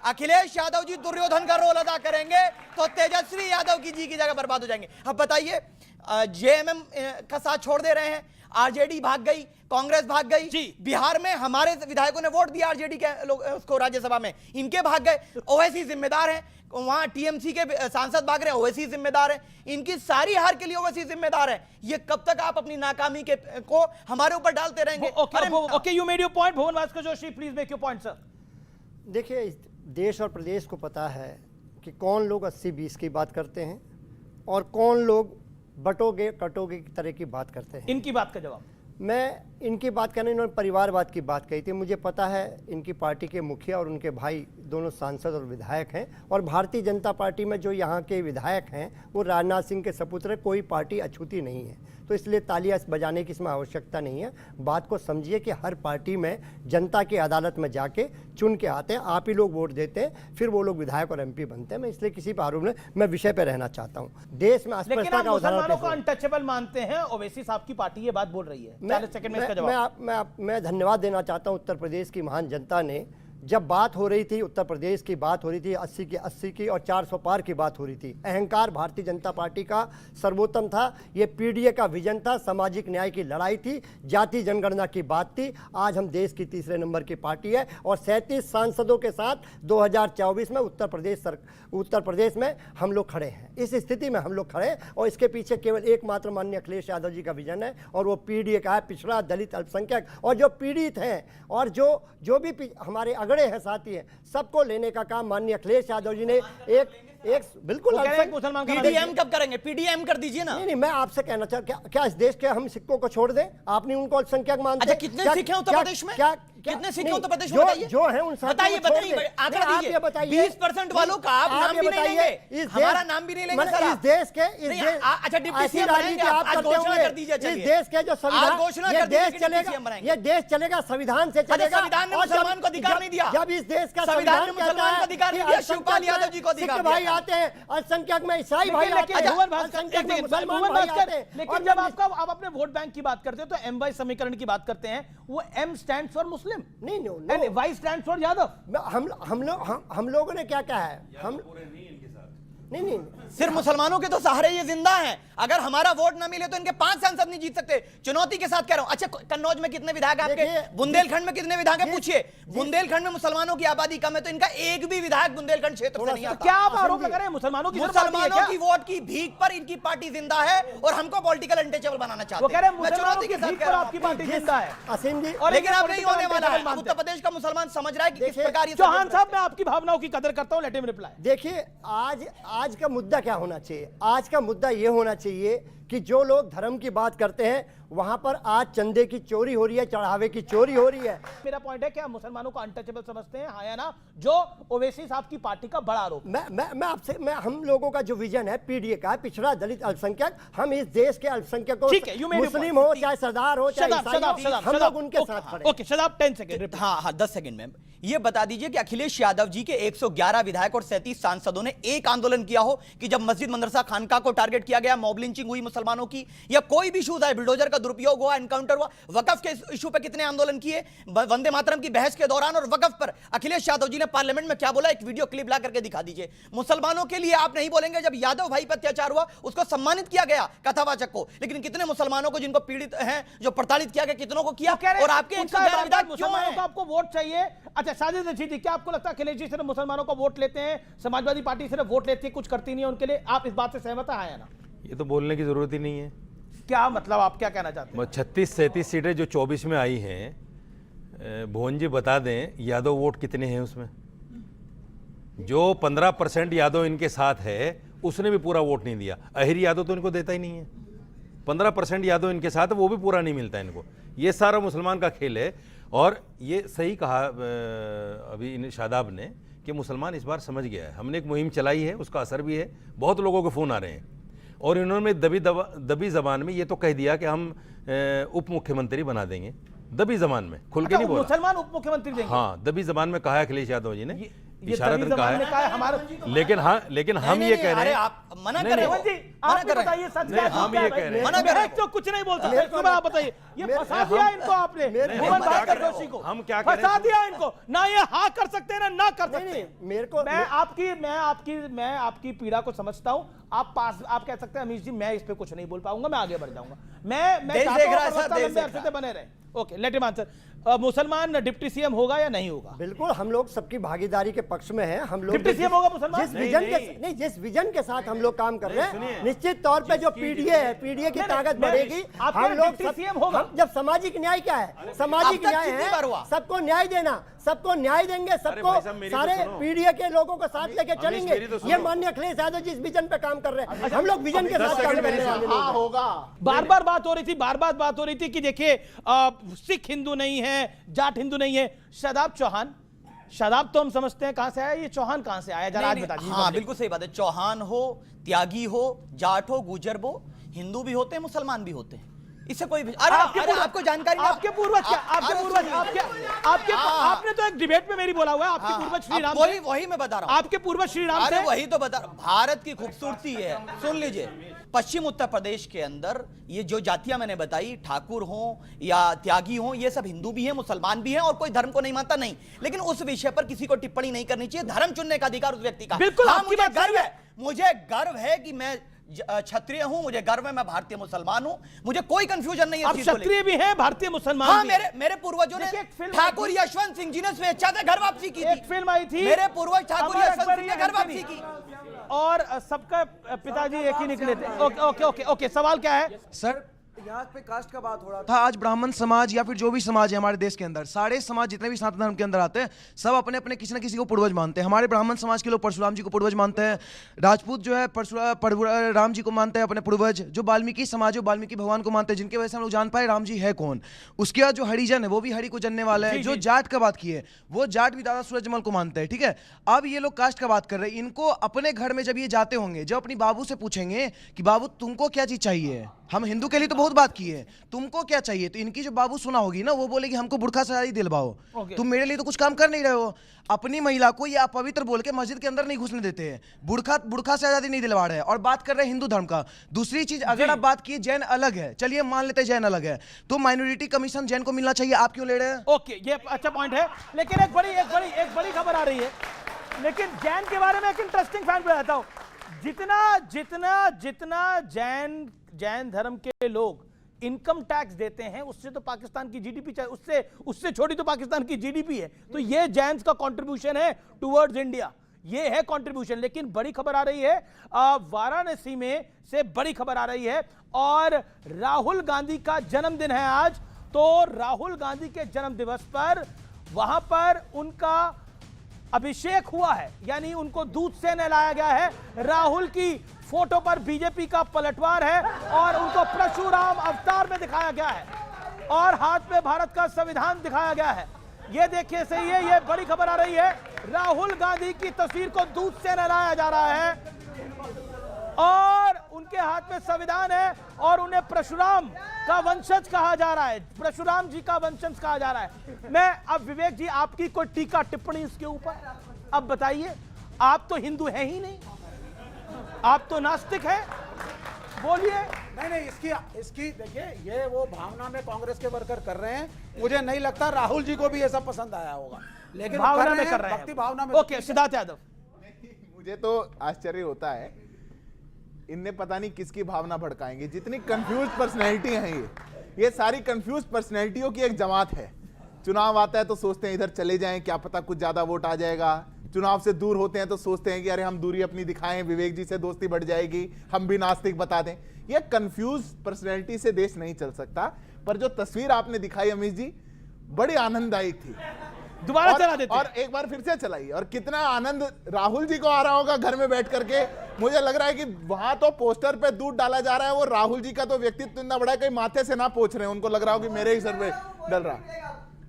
अखिलेश यादव जी दुर्योधन का रोल अदा करेंगे तो तेजस्वी यादव की जी की जगह बर्बाद हो जाएंगे। अब बताइए, जेएमएम का साथ छोड़ दे रहे हैं, आरजेडी भाग गई, कांग्रेस भाग गई। बिहार में हमारे विधायकों ने वोट दिया आरजेडी के लोग उसको राज्यसभा में, इनके भाग गए। ओवैसी जिम्मेदार हैं, वहां टीएमसी के सांसद भाग रहे हैं, ओवैसी जिम्मेदार हैं। इनकी सारी हार के लिए ओवैसी जिम्मेदार है। ये कब तक आप अपनी नाकामी को हमारे ऊपर डालते रहेंगे? Okay, you made your point. Bhuvan Bhaskar Joshi, please make your point sir. देखिए, देश और प्रदेश को पता है कि कौन लोग 80-20 की बात करते हैं और कौन लोग बटोगे कटोगे की तरह की बात करते हैं। इनकी बात का जवाब मैं इनकी बात करने, इन्होंने परिवारवाद की बात कही थी। मुझे पता है इनकी पार्टी के मुखिया और उनके भाई दोनों सांसद और विधायक हैं, और भारतीय जनता पार्टी में जो यहाँ के विधायक हैं वो राजनाथ सिंह के सपुत्र, कोई पार्टी अछूती नहीं है। तो इसलिए तालियां बजाने की इसमें आवश्यकता नहीं है। बात को समझिए कि हर पार्टी में जनता की अदालत में जाके चुन के आते हैं, आप ही लोग वोट देते हैं, फिर वो लोग विधायक और एमपी बनते हैं। मैं इसलिए किसी आरोप में मैं विषय पे रहना चाहता हूँ। देश में अस्पष्टता का मुसलमानों को अनटचेबल मानते हैं, ओवैसी साहब की पार्टी ये बात बोल रही है। 40 सेकंड में इसका जवाब। मैं धन्यवाद देना चाहता हूँ उत्तर प्रदेश की महान जनता ने। जब बात हो रही थी, उत्तर प्रदेश की बात हो रही थी, 80 की और 400 पार की बात हो रही थी, अहंकार भारतीय जनता पार्टी का सर्वोत्तम था। ये पीडीए का विजन था, सामाजिक न्याय की लड़ाई थी, जाति जनगणना की बात थी। आज हम देश की 3रे नंबर की पार्टी है और 37 सांसदों के साथ 2024 में उत्तर प्रदेश में हम लोग खड़े हैं। इस स्थिति में हम लोग खड़े हैं और इसके पीछे केवल एकमात्र माननीय अखिलेश यादव जी का विजन है, और वो पीडीए का है, पिछड़ा, दलित, अल्पसंख्यक और जो पीड़ित हैं और जो भी हमारे अगड़े हैं, साथी हैं, सबको लेने का काम माननीय अखिलेश यादव जी ने एक बिल्कुल पीडीएम कब करेंगे? पीडीएम कर दीजिए ना। नहीं, मैं आपसे कहना चाहता हूं, क्या इस देश के हम सिक्कों को छोड़ दें? आपने उनको अल्पसंख्यक मानते हैं? कितने सिख हैं उत्तर प्रदेश में? कितने सिख हैं उत्तर प्रदेश में? जो है उन बताइए, आप ये बताइए। 20% वालों का आप नाम भी नहीं लेंगे, हमारा नाम भी नहीं लेंगे सर। इस देश के अच्छा डिप्टी सीएम बनाएंगे आप, घोषणा कर दीजिए। इस देश के जो संविधान, ये देश चलेगा संविधान से चलेगा। संविधान ने मुसलमान को अधिकार नहीं दिया। जब इस देश का संविधान ने मुसलमान को अधिकार नहीं दिया, शिवपाल यादव जी को अधिकार दिया। भाई आते हैं, अल्पसंख्यक में ईसाई भाई आते हैं, लेकिन जब आप अपने वोट बैंक की बात करते हो तो एम वाई समीकरण की बात करते हैं, वो एम स्टैंड फॉर मुस्लिम, नहीं वाई स्टैंड फॉर यादव। हम लोगों ने क्या कहा है? हम नहीं, सिर्फ मुसलमानों के तो सहारे ये जिंदा हैं। अगर हमारा वोट ना मिले तो इनके 5 सांसद नहीं जीत सकते। चुनौती के साथ कह रहा हूं। अच्छा, कन्नौज में कितने विधायक आपके? बुंदेलखंड में कितने विधायक है? पूछिए। बुंदेलखंड में मुसलमानों की आबादी कम है तो इनका एक भी विधायक बुंदेलखंड क्षेत्र से नहीं आता। क्या आप आरोप लगा रहे हैं मुसलमानों की वोट की भीख पर इनकी पार्टी जिंदा है और हमको पॉलिटिकल अनटचेबल बनाना चाहते हैं। चुनौती के साथ आपकी पार्टी जिंदा है, लेकिन आप नहीं होने वाला है। उत्तर प्रदेश का मुसलमान समझ रहा है कि किस प्रकार। चौहान साहब, मैं आपकी भावनाओं की कदर करता हूं, लेट हिम रिप्लाई। देखिए, आज का मुद्दा क्या होना चाहिए? आज का मुद्दा यह होना चाहिए कि जो लोग धर्म की बात करते हैं वहां पर आज चंदे की चोरी हो रही है, चढ़ावे की चोरी हो रही है। मेरा पॉइंट है कि आप मुसलमानों को अनटचेबल समझते हैं, हाँ या ना, जो ओवैसी साहब की पार्टी का बड़ा आरोप। मैं आपसे, हम लोगों का जो विजन है पीडीए का, पिछड़ा दलित अल्पसंख्यक, हम इस देश के अल्पसंख्यकों, मुस्लिम हो चाहे सरदार हो चाहे ईसाई हो, हम लोग उनके साथ खड़े। Okay Shadab 10 second. हाँ 10 सेकंड में ये बता दीजिए कि अखिलेश यादव जी के 111 विधायक और 37 सांसदों ने एक आंदोलन किया हो कि जब मस्जिद मदरसा खानका को टारगेट किया गया, मॉब लिंचिंग हुई मुसलमानों की, या कोई भी इशू था, बुलडोजर का दुरुपयोग हुआ, एनकाउंटर हुआ, वकफ के इशू पे कितने आंदोलन किए, वंदे मातरम की बहस के दौरान और वकफ पर अखिलेश यादव जी ने पार्लियामेंट में क्या बोला, एक वीडियो क्लिप ला करके दिखा दीजिए। मुसलमानों के लिए आप नहीं बोलेंगे, जब यादव भाई पर अत्याचार हुआ उसको सम्मानित किया गया कथावाचक को, लेकिन कितने मुसलमानों को जिनको पीड़ित हैं, जो प्रताड़ित किया गया, कितनों को किया, और आपके 111 विधायक क्यों हैं? आपको वोट चाहिए। अच्छा साजिद रशीदी, क्या आपको लगता है अखिलेश जी सिर्फ मुसलमानों को वोट लेते हैं, समाजवादी पार्टी सिर्फ वोट लेती है, कुछ करती नहीं है उनके लिए? आप इस बात से सहमत हैं, हाँ या ना? ये तो बोलने की जरूरत ही नहीं है। क्या मतलब, आप क्या कहना चाहते हैं? 36-37 सीटें जो 24 में आई हैं, भुवन जी बता दें यादव वोट कितने हैं उसमें? जो 15% यादव इनके साथ है उसने भी पूरा वोट नहीं दिया। अहिर यादव तो इनको देता ही नहीं है। 15% यादव इनके साथ है, वो भी पूरा नहीं मिलता इनको। ये सारा मुसलमान का खेल है। और ये सही कहा अभी इन शादाब ने कि मुसलमान इस बार समझ गया है। हमने एक मुहिम चलाई है, उसका असर भी है, बहुत लोगों के फ़ोन आ रहे हैं। और इन्होंने दबी जबान में ये तो कह दिया कि हम उप मुख्यमंत्री बना देंगे। दबी जबान में, खुल के नहीं बोला। मुसलमान उप मुख्यमंत्री देंगे? हाँ, दबी जबान में कहा है अखिलेश यादव जी ने, इशारतन कहा है हमारा। लेकिन हम ये कह रहे हैं, आप मना कर रहे हैं। आप बताइए सच क्या? हम ये कह रहे हैं, मना कर रहे हैं तो कुछ नहीं बोलता। आप बताइए, ये फंसा दिया इनको आपने, भुवन भास्कर जोशी को। हम क्या फंसा दिया इनको, ना ये हाँ कर सकते हैं ना कर सकते। मेरे को मैं आपकी पीड़ा को समझता हूँ। आप कह सकते हैं अमीश जी मैं इस पे कुछ नहीं बोल पाऊंगा, मैं आगे बढ़ जाऊंगा। मैं चाहता हूं बने रहे। Okay let him answer. मुसलमान डिप्टी सीएम होगा या नहीं होगा? बिल्कुल, हम लोग सबकी भागीदारी के पक्ष में हैं। हम लोग डिप्टी सीएम होगा मुसलमान? जिस विजन के साथ हम लोग काम कर रहे हैं, निश्चित तौर पे जो पीडीए है, पीडीए की ताकत बढ़ेगी। हम लोग जब सामाजिक न्याय क्या है, सामाजिक न्याय है सबको न्याय देना, सबको न्याय देंगे, सबको सारे पीडीए के लोगों को साथ लेके चलेंगे। ये माननीय अखिलेश यादव जिस विजन पे काम कर रहे हैं, हम लोग विजन के साथ काम कर रहे हैं। होगा। बार बार बात हो रही थी कि देखिए सिख हिंदू नहीं है, जाट हिंदू नहीं है। शादाब तो हम समझते हैं कहां से आया, ये चौहान कहां से आया, जरा आज बता दीजिए। हाँ बिल्कुल सही बात है। चौहान हो, त्यागी हो, जाट हो, गुजर हो, हिंदू भी होते हैं, मुसलमान भी होते हैं, इससे कोई भी। अरे आपको जानकारी नहीं। आपके पूर्वज क्या, आपने तो एक डिबेट में मेरी बोला हुआ है, आपके पूर्वज श्री राम, वही मैं बता रहा हूं। आपके पूर्वज श्री राम थे, वही तो बता। भारत की खूबसूरती है, सुन लीजिए। पश्चिम उत्तर प्रदेश के अंदर ये जो जातियां मैंने बताई, ठाकुर हो या त्यागी हो, ये सब हिंदू भी हैं, मुसलमान भी हैं, और कोई धर्म को नहीं मानता नहीं। लेकिन उस विषय पर किसी को टिप्पणी नहीं करनी चाहिए। धर्म चुनने का अधिकार उस व्यक्ति का। बिल्कुल, मुझे गर्व है, मुझे गर्व है कि मैं क्षत्रिय हूं, मुझे गर्व है मैं भारतीय मुसलमान हूं, मुझे कोई कंफ्यूजन नहीं है। आप क्षत्रिय भी हैं, भारतीय मुसलमान हाँ, भी। मेरे पूर्वजों ने, ठाकुर यशवंत सिंह जी ने स्वेच्छा से घर वापसी की थी। एक फिल्म आई थी, मेरे पूर्वज ठाकुर यशवंत सिंह ने घर वापसी की, और सबका पिताजी एक ही निकले थे। ओके सवाल क्या है सर? यहाँ पे कास्ट का बात हो रहा था। आज ब्राह्मण समाज या फिर जो भी समाज है हमारे देश के अंदर, सारे समाज जितने भी सनातन धर्म के अंदर आते हैं, सब अपने अपने किसी न किसी को पूर्वज मानते हैं। हमारे ब्राह्मण समाज के लोग परशुराम जी को पूर्वज मानते हैं, राजपूत जो है राम जी को मानते हैं अपने पूर्वज, जो वाल्मीकि समाज है वाल्मीकि भगवान को मानते हैं, जिनके वजह से हम लोग जान पाए राम जी है कौन। उसके बाद जो हरिजन है वो भी हरि को जानने वाले हैं। जो जाट का बात की है वो जाट भी दादा सूरजमल को मानते हैं, ठीक है। अब ये लोग कास्ट का बात कर रहे हैं। इनको अपने घर में जब ये जाते होंगे, जब अपनी बाबू से पूछेंगे कि बाबू तुमको क्या चीज चाहिए, हम हिंदू के लिए तो बहुत बात की है, तुमको क्या चाहिए, तो इनकी जो बाबू सुना होगी ना, वो बोलेगी हमको बुर्खा से शादी दिलवाओ। तुम मेरे लिए तो कुछ काम कर नहीं रहे हो। अपनी महिला को ये अपवित्र बोल के मस्जिद के अंदर नहीं घुसने देते हैं, बुर्खा से आजादी नहीं दिलवा रहे हैं, और बात कर रहे हैं हिंदू धर्म का। दूसरी चीज, अगर आप बात की जैन अलग है, चलिए मान लेते हैं जैन अलग है, तो माइनॉरिटी कमीशन जैन को मिलना चाहिए, आप क्यों ले रहे हैं? ओके, ये अच्छा पॉइंट है। लेकिन एक बड़ी खबर आ रही है। लेकिन जैन के बारे में एक इंटरेस्टिंग फैक्ट बताता हूं। जितना जैन धर्म के लोग इनकम टैक्स देते हैं, उससे तो पाकिस्तान की जीडीपी, उससे छोटी तो पाकिस्तान की जीडीपी है। तो ये जैन्स का कंट्रीब्यूशन है टुवर्ड्स इंडिया, ये है कंट्रीब्यूशन। लेकिन बड़ी खबर आ रही है वाराणसी में से, बड़ी खबर आ रही है, और राहुल गांधी का जन्मदिन है आज। तो राहुल गांधी के जन्म दिवस पर वहां पर उनका अभिषेक हुआ है, यानी उनको दूध से नहलाया गया है। राहुल की फोटो पर बीजेपी का पलटवार है और उनको परशुराम अवतार में दिखाया गया है और हाथ में भारत का संविधान दिखाया गया है। ये देखिए सही है, ये बड़ी खबर आ रही है। राहुल गांधी की तस्वीर को दूध से नहलाया जा रहा है और उनके हाथ में संविधान है और उन्हें परशुराम का वंशज कहा जा रहा है, परशुराम जी का वंशज कहा जा रहा है। मैं अब विवेक जी, आपकी कोई टीका टिप्पणी इसके ऊपर अब बताइए। आप तो हिंदू हैं ही नहीं, आप तो नास्तिक हैं, बोलिए। नहीं, इसकी देखिए, ये वो भावना में कांग्रेस के वर्कर कर रहे हैं। मुझे नहीं लगता राहुल जी को भी ये सब पसंद आया होगा, लेकिन भावना में कर रहे हैं, भक्ति भावना में। ओके, सिद्धार्थ यादव। मुझे तो आश्चर्य होता है, इनने पता नहीं किसकी भावना भड़काएंगे। जितनी कंफ्यूज पर्सनैलिटी हैं ये सारी कंफ्यूज पर्सनैलिटियों की एक जमात है। चुनाव आता है तो सोचते हैं इधर चले जाएं, क्या पता कुछ ज्यादा वोट आ जाएगा। चुनाव से दूर होते हैं तो सोचते हैं कि अरे हम दूरी अपनी दिखाएं, विवेक जी से दोस्ती बढ़ जाएगी, हम भी नास्तिक बता दें। ये कंफ्यूज पर्सनैलिटी से देश नहीं चल सकता। पर जो तस्वीर आपने दिखाई अमित जी, बड़ी आनंददायक थी। दोबारा चला देते और एक बार फिर से चलाई, और कितना आनंद राहुल जी को आ रहा होगा घर में बैठ करके। मुझे लग रहा है कि वहां तो पोस्टर पे दूध डाला जा रहा है, वो राहुल जी का तो व्यक्तित्व इतना बड़ा है कहीं माथे से ना पोंछ रहे हैं, उनको लग रहा हो कि मेरे ही सर पे डल रहा।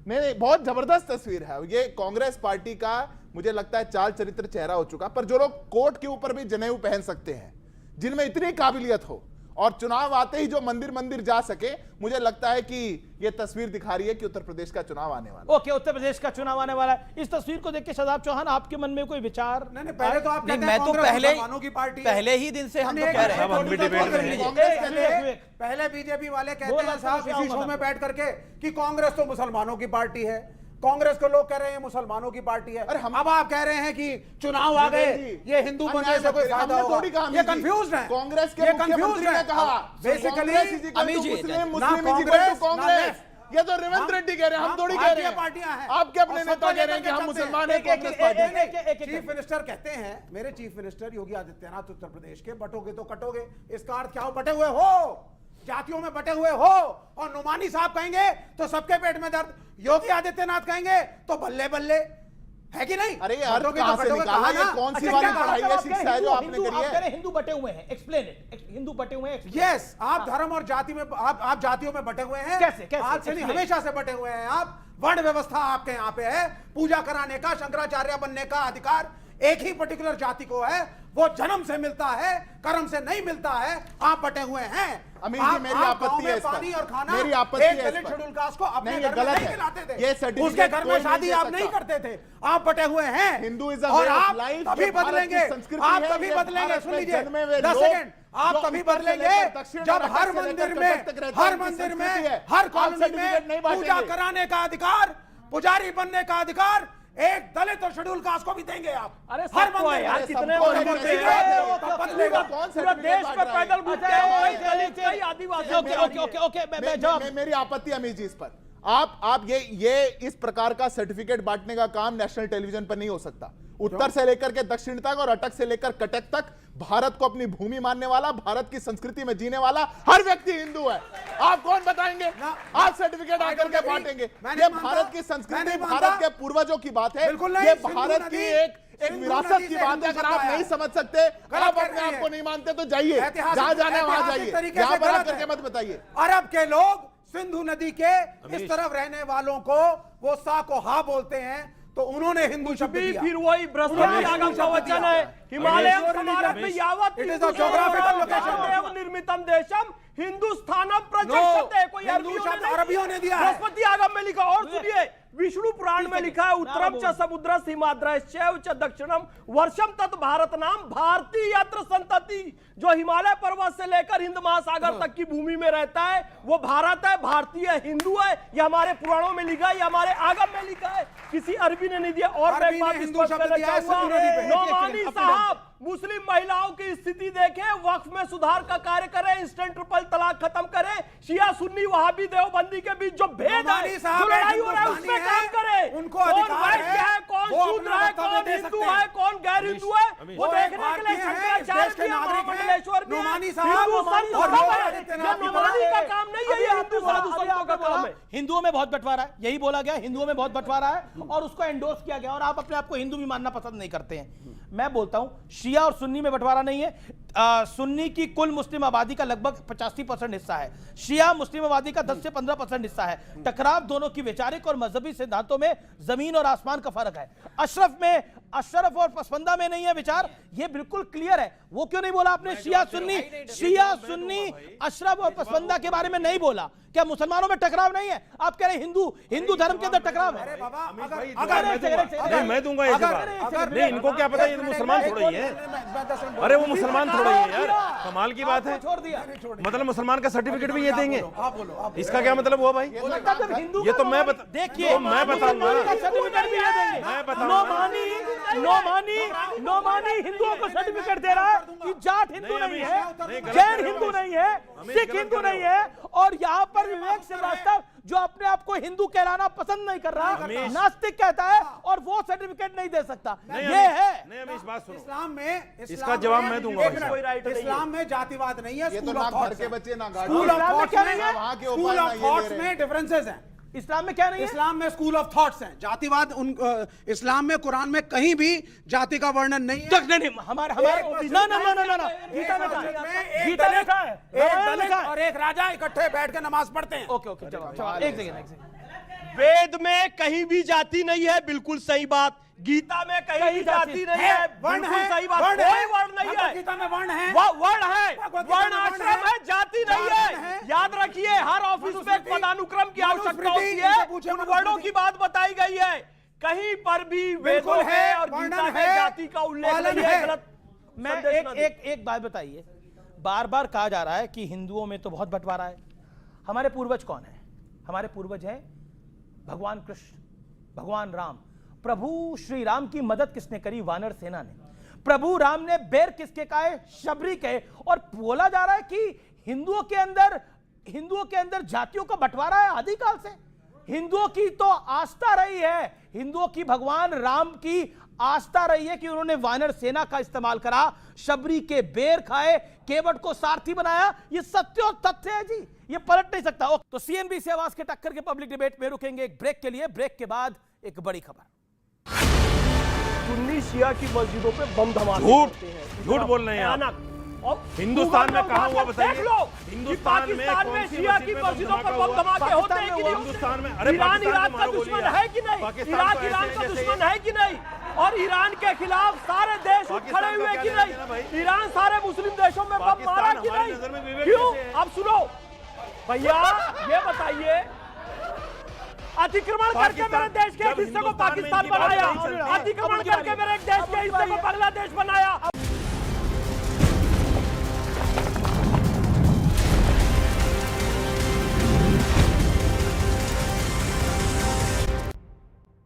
नहीं, बहुत जबरदस्त तस्वीर है ये। कांग्रेस पार्टी का मुझे लगता है चाल चरित्र चेहरा हो चुका। पर जो लोग कोर्ट के ऊपर भी जनेऊ पहन सकते हैं, जिनमें इतनी काबिलियत हो और चुनाव आते ही जो मंदिर जा सके, मुझे लगता है कि यह तस्वीर दिखा रही है कि उत्तर प्रदेश का चुनाव आने वाला है। ओके, उत्तर प्रदेश का चुनाव आने वाला है। इस तस्वीर को देख के शादाब चौहान, आपके मन में कोई विचार? नहीं, पहले तो आप मैं तो पहले ही दिन से हम तो कह रहे हैं, पहले बीजेपी वाले कहते हैं साहब इसी शो में बैठ करके कि कांग्रेस तो मुसलमानों की पार्टी है, कांग्रेस को लोग कह रहे हैं मुसलमानों की पार्टी है। अब आप कह रहे हैं कि चुनाव आ गए, ये हिंदू बनने से कोई फायदा होगा। ये कंफ्यूज है, कांग्रेस के मुख्यमंत्री ने कहा बेसिकली कांग्रेस, ये तो रेवंत रेड्डी कह रहे हैं, हम थोड़ी कह रहे हैं। पार्टियां हैं, आपके अपने नेता कह रहे हैं कि हम मुसलमान हैं, कांग्रेस पार्टी। चीफ मिनिस्टर कहते हैं, मेरे चीफ मिनिस्टर योगी आदित्यनाथ उत्तर प्रदेश के, बटोगे तो कटोगे। इसका अर्थ क्या हो? बटे हुए हो, जातियों में बटे हुए हो। और नुमानी साहब कहेंगे तो सबके पेट में दर्द, योगी आदित्यनाथ कहेंगे तो बल्ले बल्ले, है कि नहीं? अरे यार, कहां से निकाला? ये कौन सी वाली पढ़ाई है, शिक्षा है जो आपने करी है? हिंदू बटे हुए हैं, एक्सप्लेन इट। हिंदू बटे हुए हैं, यस, आप धर्म और जाति में, आप जातियों में बटे हुए हैं। कैसे? आज से नहीं, हमेशा से बटे हुए हैं आप। वर्ण व्यवस्था आपके यहाँ पे है, पूजा कराने का, शंकराचार्य बनने का अधिकार एक ही पर्टिकुलर जाति को है, वो जन्म से मिलता है, कर्म से नहीं मिलता है। आप बटे हुए हैं। अमीर जी, मेरी आपत्ति है इस पर। पानी और खाना मेरी आपत्ति है इस दलित पर। शेड्यूल कास्ट को अपने नहीं, घर में गलत नहीं है। खिलाते थे। ये सर्टिफिकेट उसके घर में कोई शादी नहीं आप दे नहीं सकता। करते थे। आप बटे हुए हैं, हिंदुइज्म और वे ऑफ आप लाइफ तभी जो भारत की बदलेंगे। संस्कृति आप है, तभी ये बदलेंगे। भारत सुन में लीजिए जन्मे हुए 10 लोग सेकेंड। आप जो तभी उत्तर से बदलेंगे लेकर दक्षिण जब भारत हर से लेकर मंदिर कटक में, तक रहते हैं, हर इनकी मंदिर संस्कृति में, है। हर आप कॉलोनी सर्टिफिकेट नहीं में पूजा बांटेंगे। कराने का अधिकार, पुजारी बनने का अधिकार एक दलित और शेड्यूल कास्ट को भी देंगे आप। अरे हर सबको है यार, मंदिर में कितने सबको मंदिर है। हैं? तो बदलेगा। पूरा देश पे पैदल घूमते हैं, कई दलित, कई आदिवासी। ओके, मैं जवाब। मेरी आपत्ति अमीर जी इस पर। आप ये इस प्रकार का सर्टिफिकेट बांटने का काम नेशनल टेलीविजन पर नहीं हो सकता। उत्तर से लेकर के दक्षिण तक और अटक से लेकर कटक तक भारत को अपनी भूमि मानने वाला, भारत की संस्कृति में जीने वाला हर व्यक्ति हिंदू है। आप कौन बताएंगे? आप सर्टिफिकेट आकर के बांटेंगे? ये भारत की संस्कृति, भारत के पूर्वजों की बात है। ये भारत की एक विरासत की बात है। अगर आप नहीं समझ सकते, आप अपने आप को नहीं मानते, तो जाइए, जहां जाना है वहां जाइए, यहां पर आकर के मत बताइए। अरब के लोग सिंधु नदी के इस तरफ रहने वालों को वो सा को हा बोलते हैं, तो उन्होंने हिंदू शब्द दिया। फिर वही बृहस्पति आगम का वचन है, हिमालय स्मारक में यावत देव निर्मितम देशम हिंदुस्तानम प्रचक्षते। कोई अरबियों ने दिया है। बृहस्पति आगम में लिखा। और सुनिए, विष्णु पुराण में लिखा है, उत्तरम च समुद्र हिमाद्रश्चैव च दक्षिणम वर्षम तत् भारत नाम भारतीय यात्र संतति। जो हिमालय पर्वत से लेकर हिंद महासागर तक की भूमि में रहता है वो भारत है, भारतीय हिंदू है। ये हमारे पुराणों में लिखा है, ये हमारे आगम में लिखा है, किसी अरबी ने नहीं दिया। और मैं एक बात स्पष्ट करना चाहूंगा, नोमानी साहब मुस्लिम महिलाओं की स्थिति देखें, वक्फ में सुधार का कार्य करें, इंस्टेंट ट्रिपल तलाक खत्म करें, शिया सुन्नी वहाबी देवबंदी के बीच जो भेद है, जो लड़ाई हो रहा है, उसमें काम करें। उनको कौन वैश्य है, कौन शूद्र है, कौन हिंदू है, कौन गैर हिंदू है, वो देखने के लिए शंकराचार्य की, महामंडलेश्वर की, हिंदू संत सब है। ये नोमानी का काम नहीं है, ये हिंदू साधु संतों का काम हिंदुओं में बहुत बंटवारा है, यही बोला गया, हिंदुओं में बहुत बंटवारा है और उसको एंडोर्स किया गया, और आप अपने आप को हिंदू भी मानना पसंद नहीं करते हैं। मैं बोलता हूं शिया और सुन्नी में बंटवारा नहीं है। सुन्नी की कुल मुस्लिम आबादी का लगभग 85% हिस्सा है, शिया मुस्लिम आबादी का 10 से 15% हिस्सा है। टकराव दोनों की वैचारिक और मजहबी सिद्धांतों में जमीन और आसमान का फर्क है। अशरफ और पसमंदा में नहीं है विचार, ये बिल्कुल क्लियर है। वो क्यों नहीं बोला आपने शिया सुन्नी अशरफ और पसमंदा के बारे में नहीं बोला? क्या मुसलमानों में टकराव नहीं है? आप कह रहे हिंदू धर्म के अंदर टकराव है। मैं दूंगा ये जवाब। नहीं, इनको क्या पता, ये तो मुसलमान थोड़ा ही है। अरे वो मुसलमान थोड़ा ही है यार, कमाल की बात है। छोड़ दिया, मतलब मुसलमान का सर्टिफिकेट भी ये देंगे? इसका क्या मतलब हुआ भाई? ये तो मैं बता, देखिए मैं बताऊंगा, नो मानी हिंदुओं को सर्टिफिकेट दे रहा है कि जाट हिंदू नहीं है, जैन हिंदू नहीं है, सिख हिंदू नहीं है, और यहाँ पर विवेक श्रीवास्तव जो अपने आप को हिंदू कहलाना पसंद नहीं कर रहा, नास्तिक कहता है, और वो सर्टिफिकेट नहीं दे सकता। ये है। नहीं, हमें इस बात सुनो, इस्लाम में इसका जवाब मैं दूंगा। इस्लाम में जातिवाद नहीं है, ये तो स्कूल ना ऑफ घर थॉट्स के बच्चे ना गाड़ी, स्कूल ऑफ थॉट्स में वहाँ के स्कूल उपाय ऑफ ना ये थॉट्स ले रहे में डिफरेंसेस हैं। इस्लाम में क्या नहीं है? इस्लाम में स्कूल ऑफ थॉट्स हैं, जातिवाद इस्लाम में कुरान में कहीं भी जाति का वर्णन नहीं है। नहीं, हमारे ना गीता में लिखा है, एक दलित और एक राजा इकट्ठे बैठ के नमाज पढ़ते हैं। ओके, जवाब एक सेकंड। वेद में कहीं भी जाति नहीं है, बिल्कुल सही बात। गीता में कहीं भी जाति नहीं है, बिल्कुल सही बात। कोई वर्ण नहीं है, गीता में वर्ण है, वर्ण है, वर्ण आश्रम है, जाति नहीं है। याद रखिए, हर ऑफिस में एक पदानुक्रम की आवश्यकता होती है, उन वर्णों की बात बताई गई है। कहीं पर भी वेदों है और गीता में जाति का उल्लेख नहीं है। गलत। मैं एक बात बताइए, बार बार कहा जा रहा है कि हिंदुओं में तो बहुत बंटवारा है। हमारे पूर्वज कौन है? हमारे पूर्वज हैं भगवान कृष्ण, भगवान राम। प्रभु श्री राम की मदद किसने करी? वानर सेना ने। प्रभु राम ने बैर किसके कहे? शबरी के। और बोला जा रहा है कि हिंदुओं के अंदर जातियों का बंटवारा है आदिकाल से। हिंदुओं की तो आस्था रही है, हिंदुओं की भगवान राम की आस्था रही है कि उन्होंने वानर सेना का इस्तेमाल करा, शबरी के बेर खाए, केवट को सारथी बनाया। ये सत्य और तथ्य है जी, ये पलट नहीं सकता। तो सीएनबीसी आवाज के टक्कर के पब्लिक डिबेट में रुकेंगे एक ब्रेक के लिए। ब्रेक के बाद एक बड़ी खबर। सुन्नी शिया की मस्जिदों पे बम धमाके होते हैं। झूठ बोल रहे हैं आप। हिंदुस्तान में कहां हुआ बताइए? हिंदुस्तान में शिया की मस्जिदों पर बम धमाके होते हैं कि नहीं? हिंदुस्तान में ईरान का दुश्मन है कि नहीं? इराक ईरान का दुश्मन है कि नहीं? और ईरान के खिलाफ सारे देश खड़े हुए कि नहीं? ईरान सारे मुस्लिम देशों में बम मारा कि नहीं? क्यों? अब सुनो भैया, ये बताइए, अतिक्रमण करके मेरे देश के हिस्से को पाकिस्तान बनाया, अतिक्रमण करके मेरे देश के हिस्से को बांग्लादेश बनाया।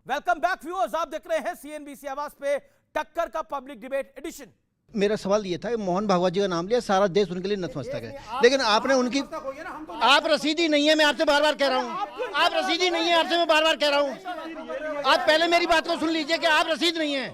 वेलकम बैक व्यूअर्स, आप देख रहे हैं सीएनबीसी आवाज पे टक्कर का पब्लिक डिबेट एडिशन। मेरा सवाल ये था कि मोहन भागवत जी का नाम लिया, सारा देश उनके लिए नतमस्तक है, लेकिन आपने उनकी आप रसीदी नहीं है, मैं आपसे बार बार कह रहा हूँ, आप रसीदी नहीं है, आपसे मैं बार बार कह रहा हूँ। आप पहले मेरी बात को सुन लीजिए कि आप रसीद नहीं है।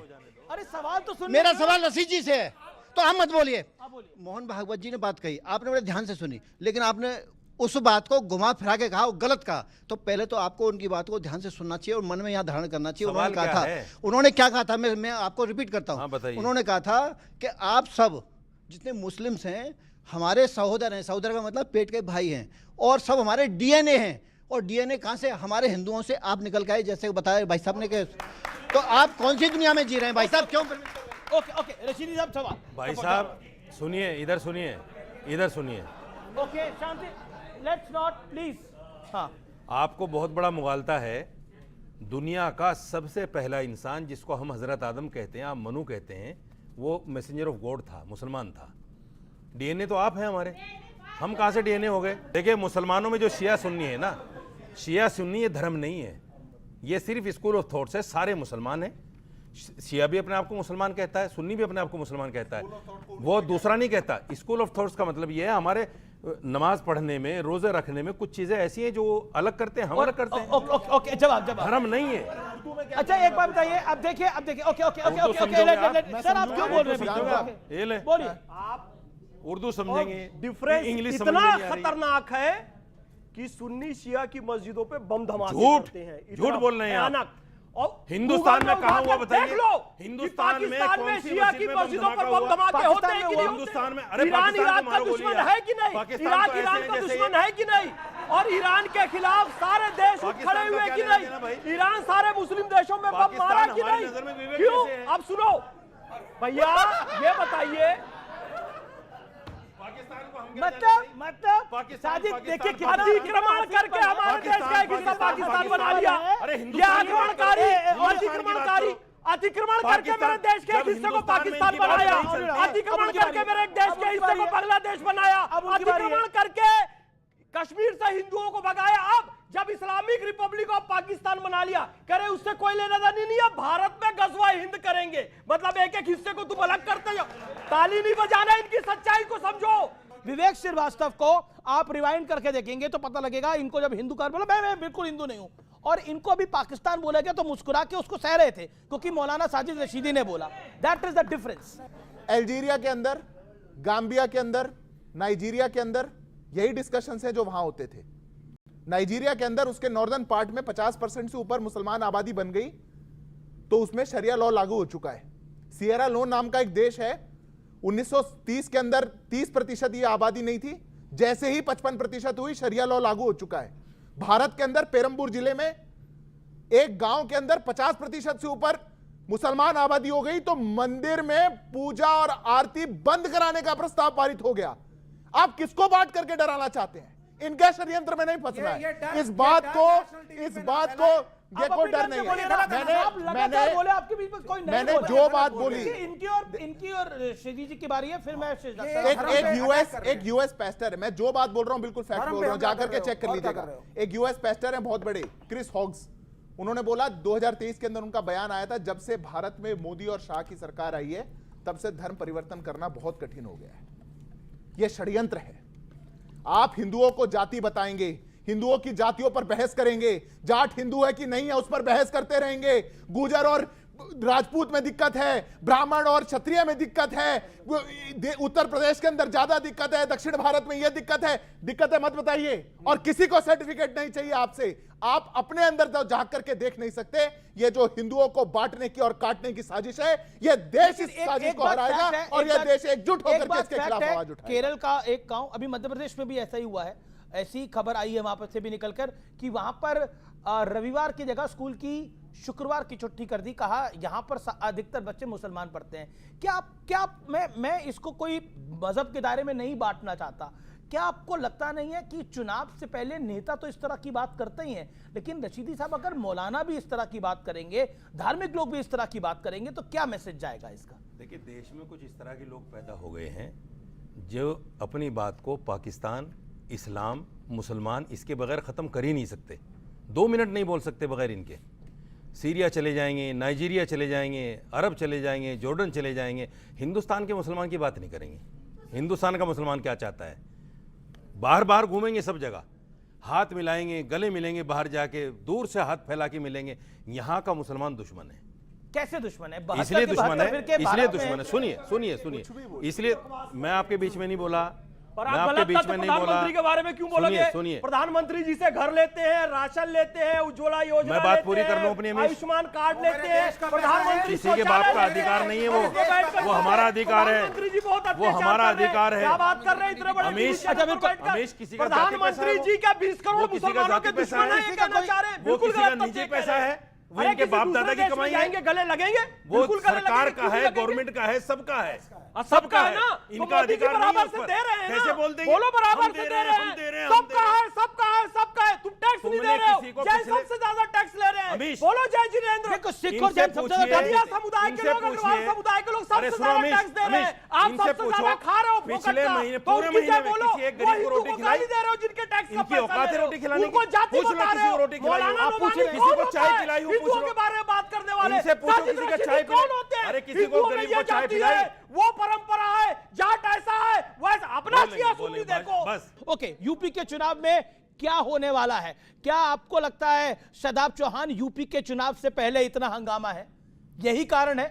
अरे सवाल तो सुन, मेरा सवाल रसीद जी से है, तो आप मत बोलिए। मोहन भागवत जी ने बात कही, आपने बड़े ध्यान से सुनी, लेकिन आपने उस बात को घुमा फिरा के कहा, गलत कहा। तो पहले तो आपको उनकी बात को ध्यान से सुनना चाहिए और मन में यहाँ धारण करना चाहिए। उन्होंने कहा था, उन्होंने क्या कहा था, मैं आपको रिपीट करता हूँ। उन्होंने कहा था कि आप सब जितने मुस्लिम्स हैं हमारे सहोदर हैं, सहोदर का मतलब पेट के भाई हैं, और सब हमारे डीएनए हैं। और डीएनए कहाँ से? हमारे हिंदुओं से आप निकल के आए, जैसे बताया भाई साहब ने कि तो आप कौन सी दुनिया में जी रहे हैं भाई साहब? क्यों? ओके रशीदी साहब सवाल। भाई साहब सुनिए, इधर सुनिए, इधर सुनिए। Okay Shanti, let's not please. हाँ, आपको बहुत बड़ा मुगालता है। दुनिया का सबसे पहला इंसान जिसको हम हजरत आदम कहते हैं, आप मनु कहते हैं, वो मैसेंजर ऑफ गॉड था, मुसलमान था। डीएनए तो आप हैं हमारे, हम कहाँ से डीएनए हो गए? देखिए, मुसलमानों में जो शिया सुन्नी है ना, शिया सुन्नी ये धर्म नहीं है, ये सिर्फ स्कूल ऑफ थॉट्स है। सारे मुसलमान हैं, शिया भी अपने आप को मुसलमान कहता है, सुन्नी भी अपने आप को मुसलमान कहता है, वो दूसरा नहीं कहता। स्कूल ऑफ थॉट्स का मतलब ये है, हमारे नमाज पढ़ने में, रोजे रखने में कुछ चीजें ऐसी हैं जो अलग करते हैं, हम अलग करते हैं। ओके जवाब धर्म नहीं है। अच्छा एक बात बताइए, अब देखिए ओके सर, आप क्यों बोल रहे हैं? बोलिए। उर्दू समझेंगे, डिफरेंस इंग्लिश इतना खतरनाक है कि सुन्नी शिया की मस्जिदों पे बम धमाके झूठ, करते हैं। झूठ बोल रहे हैं आप। भयानक। और हिंदुस्तान में कहां हुआ बताइए? देख लो हिंदुस्तान में पाकिस्तान कौन में सी शिया की मस्जिदों पर बम धमाके होते हैं कि नहीं? हिंदुस्तान में, अरे ईरान पाकिस्तान इराक को का मारो दुश्मन गोलियां। है कि नहीं? पाकिस्तान इराक तो ऐसे ईरान है का जैसे दुश्मन है कि नहीं? और ईरान के खिलाफ सारे देश उठ पाकिस्तान खड़े का हुए क्या कि लेना देना नहीं? भाई? ईरान सारे मुस्लिम देशों में बम पाकिस्तान मारा कि हमारी नहीं? नजर में विवेक क्यों? कैसे है? अब सुनो भैया, ये बताइए मतलब साजिद देखिए कितना अतिक्रमण करके हमारे देश का एक हिस्सा पाकिस्तान बना लिया। ये आक्रमणकारी अतिक्रमण करके मेरे देश के एक हिस्से को पाकिस्तान बनाया, अतिक्रमण करके मेरे देश के हिस्से को बांग्लादेश बनाया, अतिक्रमण करके कश्मीर से हिंदुओं को भगाया। अब जब इस्लामिक रिपब्लिक ऑफ पाकिस्तान बना लिया, करे उससे कोई लेना देना नहीं है, भारत में गज़वा हिंद करेंगे। मतलब एक एक हिस्से को तुम अलग करते जाओ। ताली नहीं बजाना, इनकी सच्चाई को समझो। विवेक श्रीवास्तव को आप रिवाइंड करके देखेंगे तो पता लगेगा, इनको जब हिंदू कार बोला, मैं बिल्कुल हिंदू नहीं हूं, और इनको अभी पाकिस्तान बोला गया तो मुस्कुरा के उसको सह रहे थे, क्योंकि मौलाना साजिद रशीदी ने बोला। That is the difference. Algeria के अंदर, गाम्बिया के अंदर, नाइजीरिया के अंदर यही डिस्कशंस हैं जो वहां होते थे। नाइजीरिया के अंदर उसके नॉर्दर्न पार्ट में 50% से ऊपर मुसलमान आबादी बन गई तो उसमें शरिया लॉ लागू हो चुका है। सियरा लोन नाम का एक देश है, 1930 के अंदर 30% ये आबादी नहीं थी, जैसे ही 55% हुई शरिया लॉ लागू हो चुका है। भारत के अंदर पेरम्बूर जिले में एक गांव के अंदर 50% से ऊपर मुसलमान आबादी हो गई तो मंदिर में पूजा और आरती बंद कराने का प्रस्ताव पारित हो गया। आप किसको बांट करके डराना चाहते हैं? इनके षड्यंत्र में नहीं फंसना है। इस बात को ये कोई डर नहीं है। मैंने जो बात बोली, इनकी और श्री जी की बारी है, फिर मैं एक यूएस पेस्टर है, मैं जो बात बोल रहा हूं बिल्कुल फैक्ट बोल रहा हूं, जाकर के चेक कर लीजिएगा। एक यूएस पेस्टर है बहुत बड़े, क्रिस हॉग्स, उन्होंने बोला 2023 के अंदर उनका बयान आया था, जब से भारत में मोदी और शाह की सरकार आई है तब से धर्म परिवर्तन करना बहुत कठिन हो गया है। यह षड्यंत्र है। आप हिंदुओं को जाति बताएंगे, हिंदुओं की जातियों पर बहस करेंगे, जाट हिंदू है कि नहीं है उस पर बहस करते रहेंगे। गुजर और राजपूत में दिक्कत है, ब्राह्मण और क्षत्रिय में दिक्कत है, उत्तर प्रदेश के अंदर ज्यादा दिक्कत है, दक्षिण भारत में यह दिक्कत है मत बताइए। और किसी को सर्टिफिकेट नहीं चाहिए आपसे। आप अपने अंदर तो झांक करके देख नहीं सकते। ये जो हिंदुओं को बांटने की और काटने की साजिश है, यह देश इस साजिश को हराएगा और यह देश एकजुट होकर के इसके खिलाफ आवाज उठाएगा। केरल का एक गांव, अभी मध्य प्रदेश में भी ऐसा ही हुआ है, ऐसी खबर आई है वहां पर से भी निकलकर कि वहां पर रविवार की जगह स्कूल की शुक्रवार की छुट्टी कर दी। कहा यहां पर अधिकतर बच्चे मुसलमान पढ़ते हैं। क्या मैं इसको कोई मजहब के दायरे में नहीं बांटना चाहता। क्या आपको लगता नहीं है कि चुनाव से पहले नेता तो इस तरह की बात करते ही हैं, लेकिन रशीदी साहब अगर मौलाना भी इस तरह की बात करेंगे, धार्मिक लोग भी इस तरह की बात करेंगे, तो क्या मैसेज जाएगा इसका? देखिए, देश में कुछ इस तरह के लोग पैदा हो गए हैं जो अपनी बात को पाकिस्तान, इस्लाम, मुसलमान इसके बगैर ख़त्म कर ही नहीं सकते। 2 मिनट नहीं बोल सकते बगैर इनके। सीरिया चले जाएंगे, नाइजीरिया चले जाएंगे, अरब चले जाएंगे, जॉर्डन चले जाएंगे, हिंदुस्तान के मुसलमान की बात नहीं करेंगे। हिंदुस्तान का मुसलमान क्या चाहता है? बाहर घूमेंगे, सब जगह हाथ मिलाएंगे, गले मिलेंगे, बाहर जाके दूर से हाथ फैला के मिलेंगे। यहाँ का मुसलमान दुश्मन है। कैसे दुश्मन है? इसलिए दुश्मन है, सुनिए, इसलिए मैं आपके बीच में नहीं बोला, पर आप गलत तथ्य प्रधानमंत्री के बारे में क्यों बोलोगे? सुनिए, प्रधानमंत्री जी से घर लेते हैं, राशन लेते हैं, उज्ज्वला योजना, मैं बात पूरी कर लूं अपनी, आयुष्मान कार्ड लेते हैं, प्रधानमंत्री किसी के बाप का अधिकार नहीं है, वो हमारा अधिकार है, वो हमारा अधिकार है। क्या बात कर रहे हैं इतने बड़े अमीश किसी का प्रधानमंत्री जी का 20 करोड़ मुसलमानों के दुश्मन है, ये कहना चाह रहे हैं। वो किसी का निजी पैसा है, वो इनके बाप दादा की कमाई है, गले लगेंगे, वो सरकार का है, गवर्नमेंट का है, सबका है, सबका है ना। इनका अधिकार बराबर से दे रहे हैं, कैसे बोल देंगे? बोलो बराबर से दे रहे हैं, सबका है। तुम टैक्स नहीं दे रहे हो, जैन सबसे ज्यादा टैक्स ले रहे हैं। बोलो जय जिनेंद्र। सिख और जैन सबसे ज्यादा समुदाय के लोग, अग्रवाल समुदाय के लोग सबसे ज्यादा टैक्स दे रहे हैं। आप सबसे ज्यादा खा रहे हो। पिछले महीने पूरे महीने में किसी एक गरीब को रोटी खिलाई? दे रहे हो जिनके टैक्स का इनकी औकात है रोटी खिलाने की? उनको जाति बता रहे हो। रोटी खिलाई, आप पूछ रहे किसी को चाय खिलाई हो, हिंदुओं के बारे में बात करने वाले, इनसे पूछो किसी का चाय कौन होते हैं? अरे किसी को गरीब को चाय पिलाई? वो परंपरा है, जाट ऐसा है, वैसा अपना शिया सुन्नी देखो। बस ओके, यूपी के चुनाव में क्या होने वाला है? क्या आपको लगता है शादाब चौहान यूपी के चुनाव से पहले इतना हंगामा है? यही कारण है?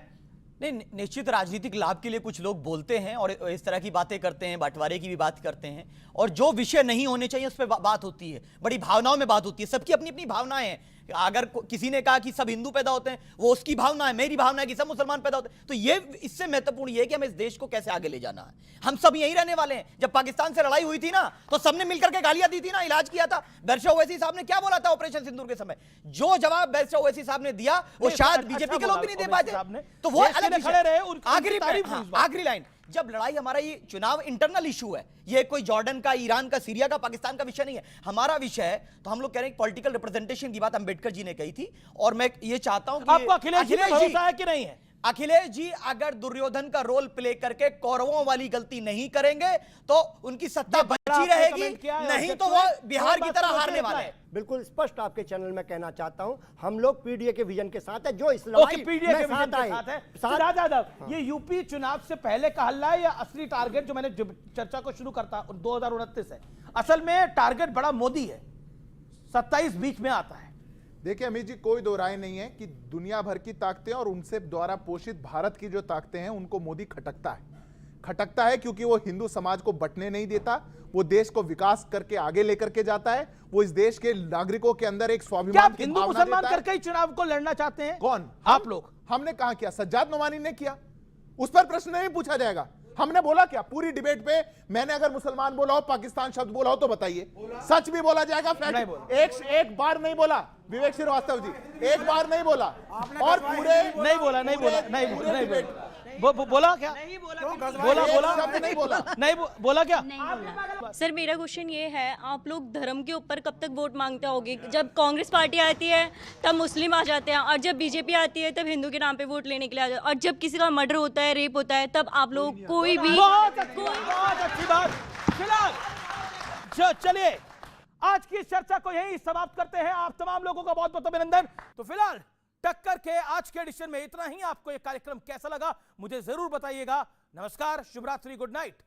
नहीं, निश्चित राजनीतिक लाभ के लिए कुछ लोग बोलते हैं और इस तरह की बातें करते हैं, बंटवारे की भी बात करते हैं, और जो विषय नहीं होने चाहिए उस पर बात होती है, बड़ी भावनाओं में बात होती है। सबकी अपनी अपनी भावनाएं हैं। अगर किसी ने कहा कि सब हिंदू पैदा होते हैं, वो उसकी भावना है, मेरी भावना है कि सब मुसलमान पैदा होते हैं। तो ये इससे महत्वपूर्ण ये है कि हमें इस देश को कैसे आगे ले जाना है। हम सब यहीं रहने वाले हैं। जब पाकिस्तान से लड़ाई हुई थी ना, तो सबने मिलकर के गालियां दी थी ना, इलाज किया था। बैरिस्टर ओवैसी साहब ने क्या बोला था ऑपरेशन सिंदूर के समय? जो जवाब बैरिस्टर ओवैसी साहब ने दिया वो शायद बीजेपी के लोग भी नहीं दे पाए थे। तो वो अलग खड़े रहे। आखिरी लाइन, जब लड़ाई, हमारा ये चुनाव इंटरनल इशू है, ये कोई जॉर्डन का, ईरान का, सीरिया का, पाकिस्तान का विषय नहीं है, हमारा विषय है। तो हम लोग कह रहे हैं पॉलिटिकल रिप्रेजेंटेशन की बात अंबेडकर जी ने कही थी, और मैं ये चाहता हूं कि आपको अखिलेश जी भरोसा है कि नहीं है? अखिलेश जी अगर दुर्योधन का रोल प्ले करके कौरवों वाली गलती नहीं करेंगे तो उनकी सत्ता बची रहेगी, नहीं तो वो बिहार की तरह हारने वाले हैं। बिल्कुल स्पष्ट आपके चैनल में कहना चाहता हूं, हम लोग पीडीए के विजन के साथ है, जो इस लड़ाई पीडीए के विजन के साथ है। सिराज यादव, ये यूपी चुनाव से पहले का हल्ला है या असली टारगेट जो मैंने चर्चा को शुरू करता 2029 है? असल में टारगेट बड़ा मोदी है, 27 बीच में आता है। देखिए अमित जी, कोई दो राय नहीं है कि दुनिया भर की ताकतें और उनसे द्वारा पोषित भारत की जो ताकतें हैं उनको मोदी खटकता है क्योंकि वो हिंदू समाज को बंटने नहीं देता, वो देश को विकास करके आगे लेकर के जाता है, वो इस देश के नागरिकों के अंदर एक स्वाभिमान की भावना देता है। हिंदू मुसलमान करके ही चुनाव को लड़ना चाहते हैं? कौन? आप लोग। हमने कहा किया? सज्जाद नोमानी ने किया, उस पर प्रश्न नहीं पूछा जाएगा। हमने बोला क्या? पूरी डिबेट पे मैंने अगर मुसलमान बोला हो, पाकिस्तान शब्द बोला हो तो बताइए, सच भी बोला जाएगा। एक बार नहीं बोला विवेक श्रीवास्तव जी, एक बार नहीं बोला, और पूरे नहीं बोला बोला क्या? नहीं बोला क्या? सर मेरा क्वेश्चन ये है, आप लोग धर्म के ऊपर कब तक वोट मांगते होगे? जब कांग्रेस पार्टी आती है तब मुस्लिम आ जाते हैं, और जब बीजेपी आती है तब हिंदू के नाम पे वोट लेने के लिए आ जाते हैं, और जब किसी का मर्डर होता है, रेप होता है, तब आप लोग कोई भी। बहुत अच्छी बात। फिलहाल चलिए आज की चर्चा को यहीं समाप्त करते हैं। आप तमाम लोगों का बहुत बहुत अभिनंदन। तो फिलहाल टक्कर के आज के एडिशन में इतना ही। आपको यह कार्यक्रम कैसा लगा मुझे जरूर बताइएगा। नमस्कार, शुभ रात्रि, गुड नाइट।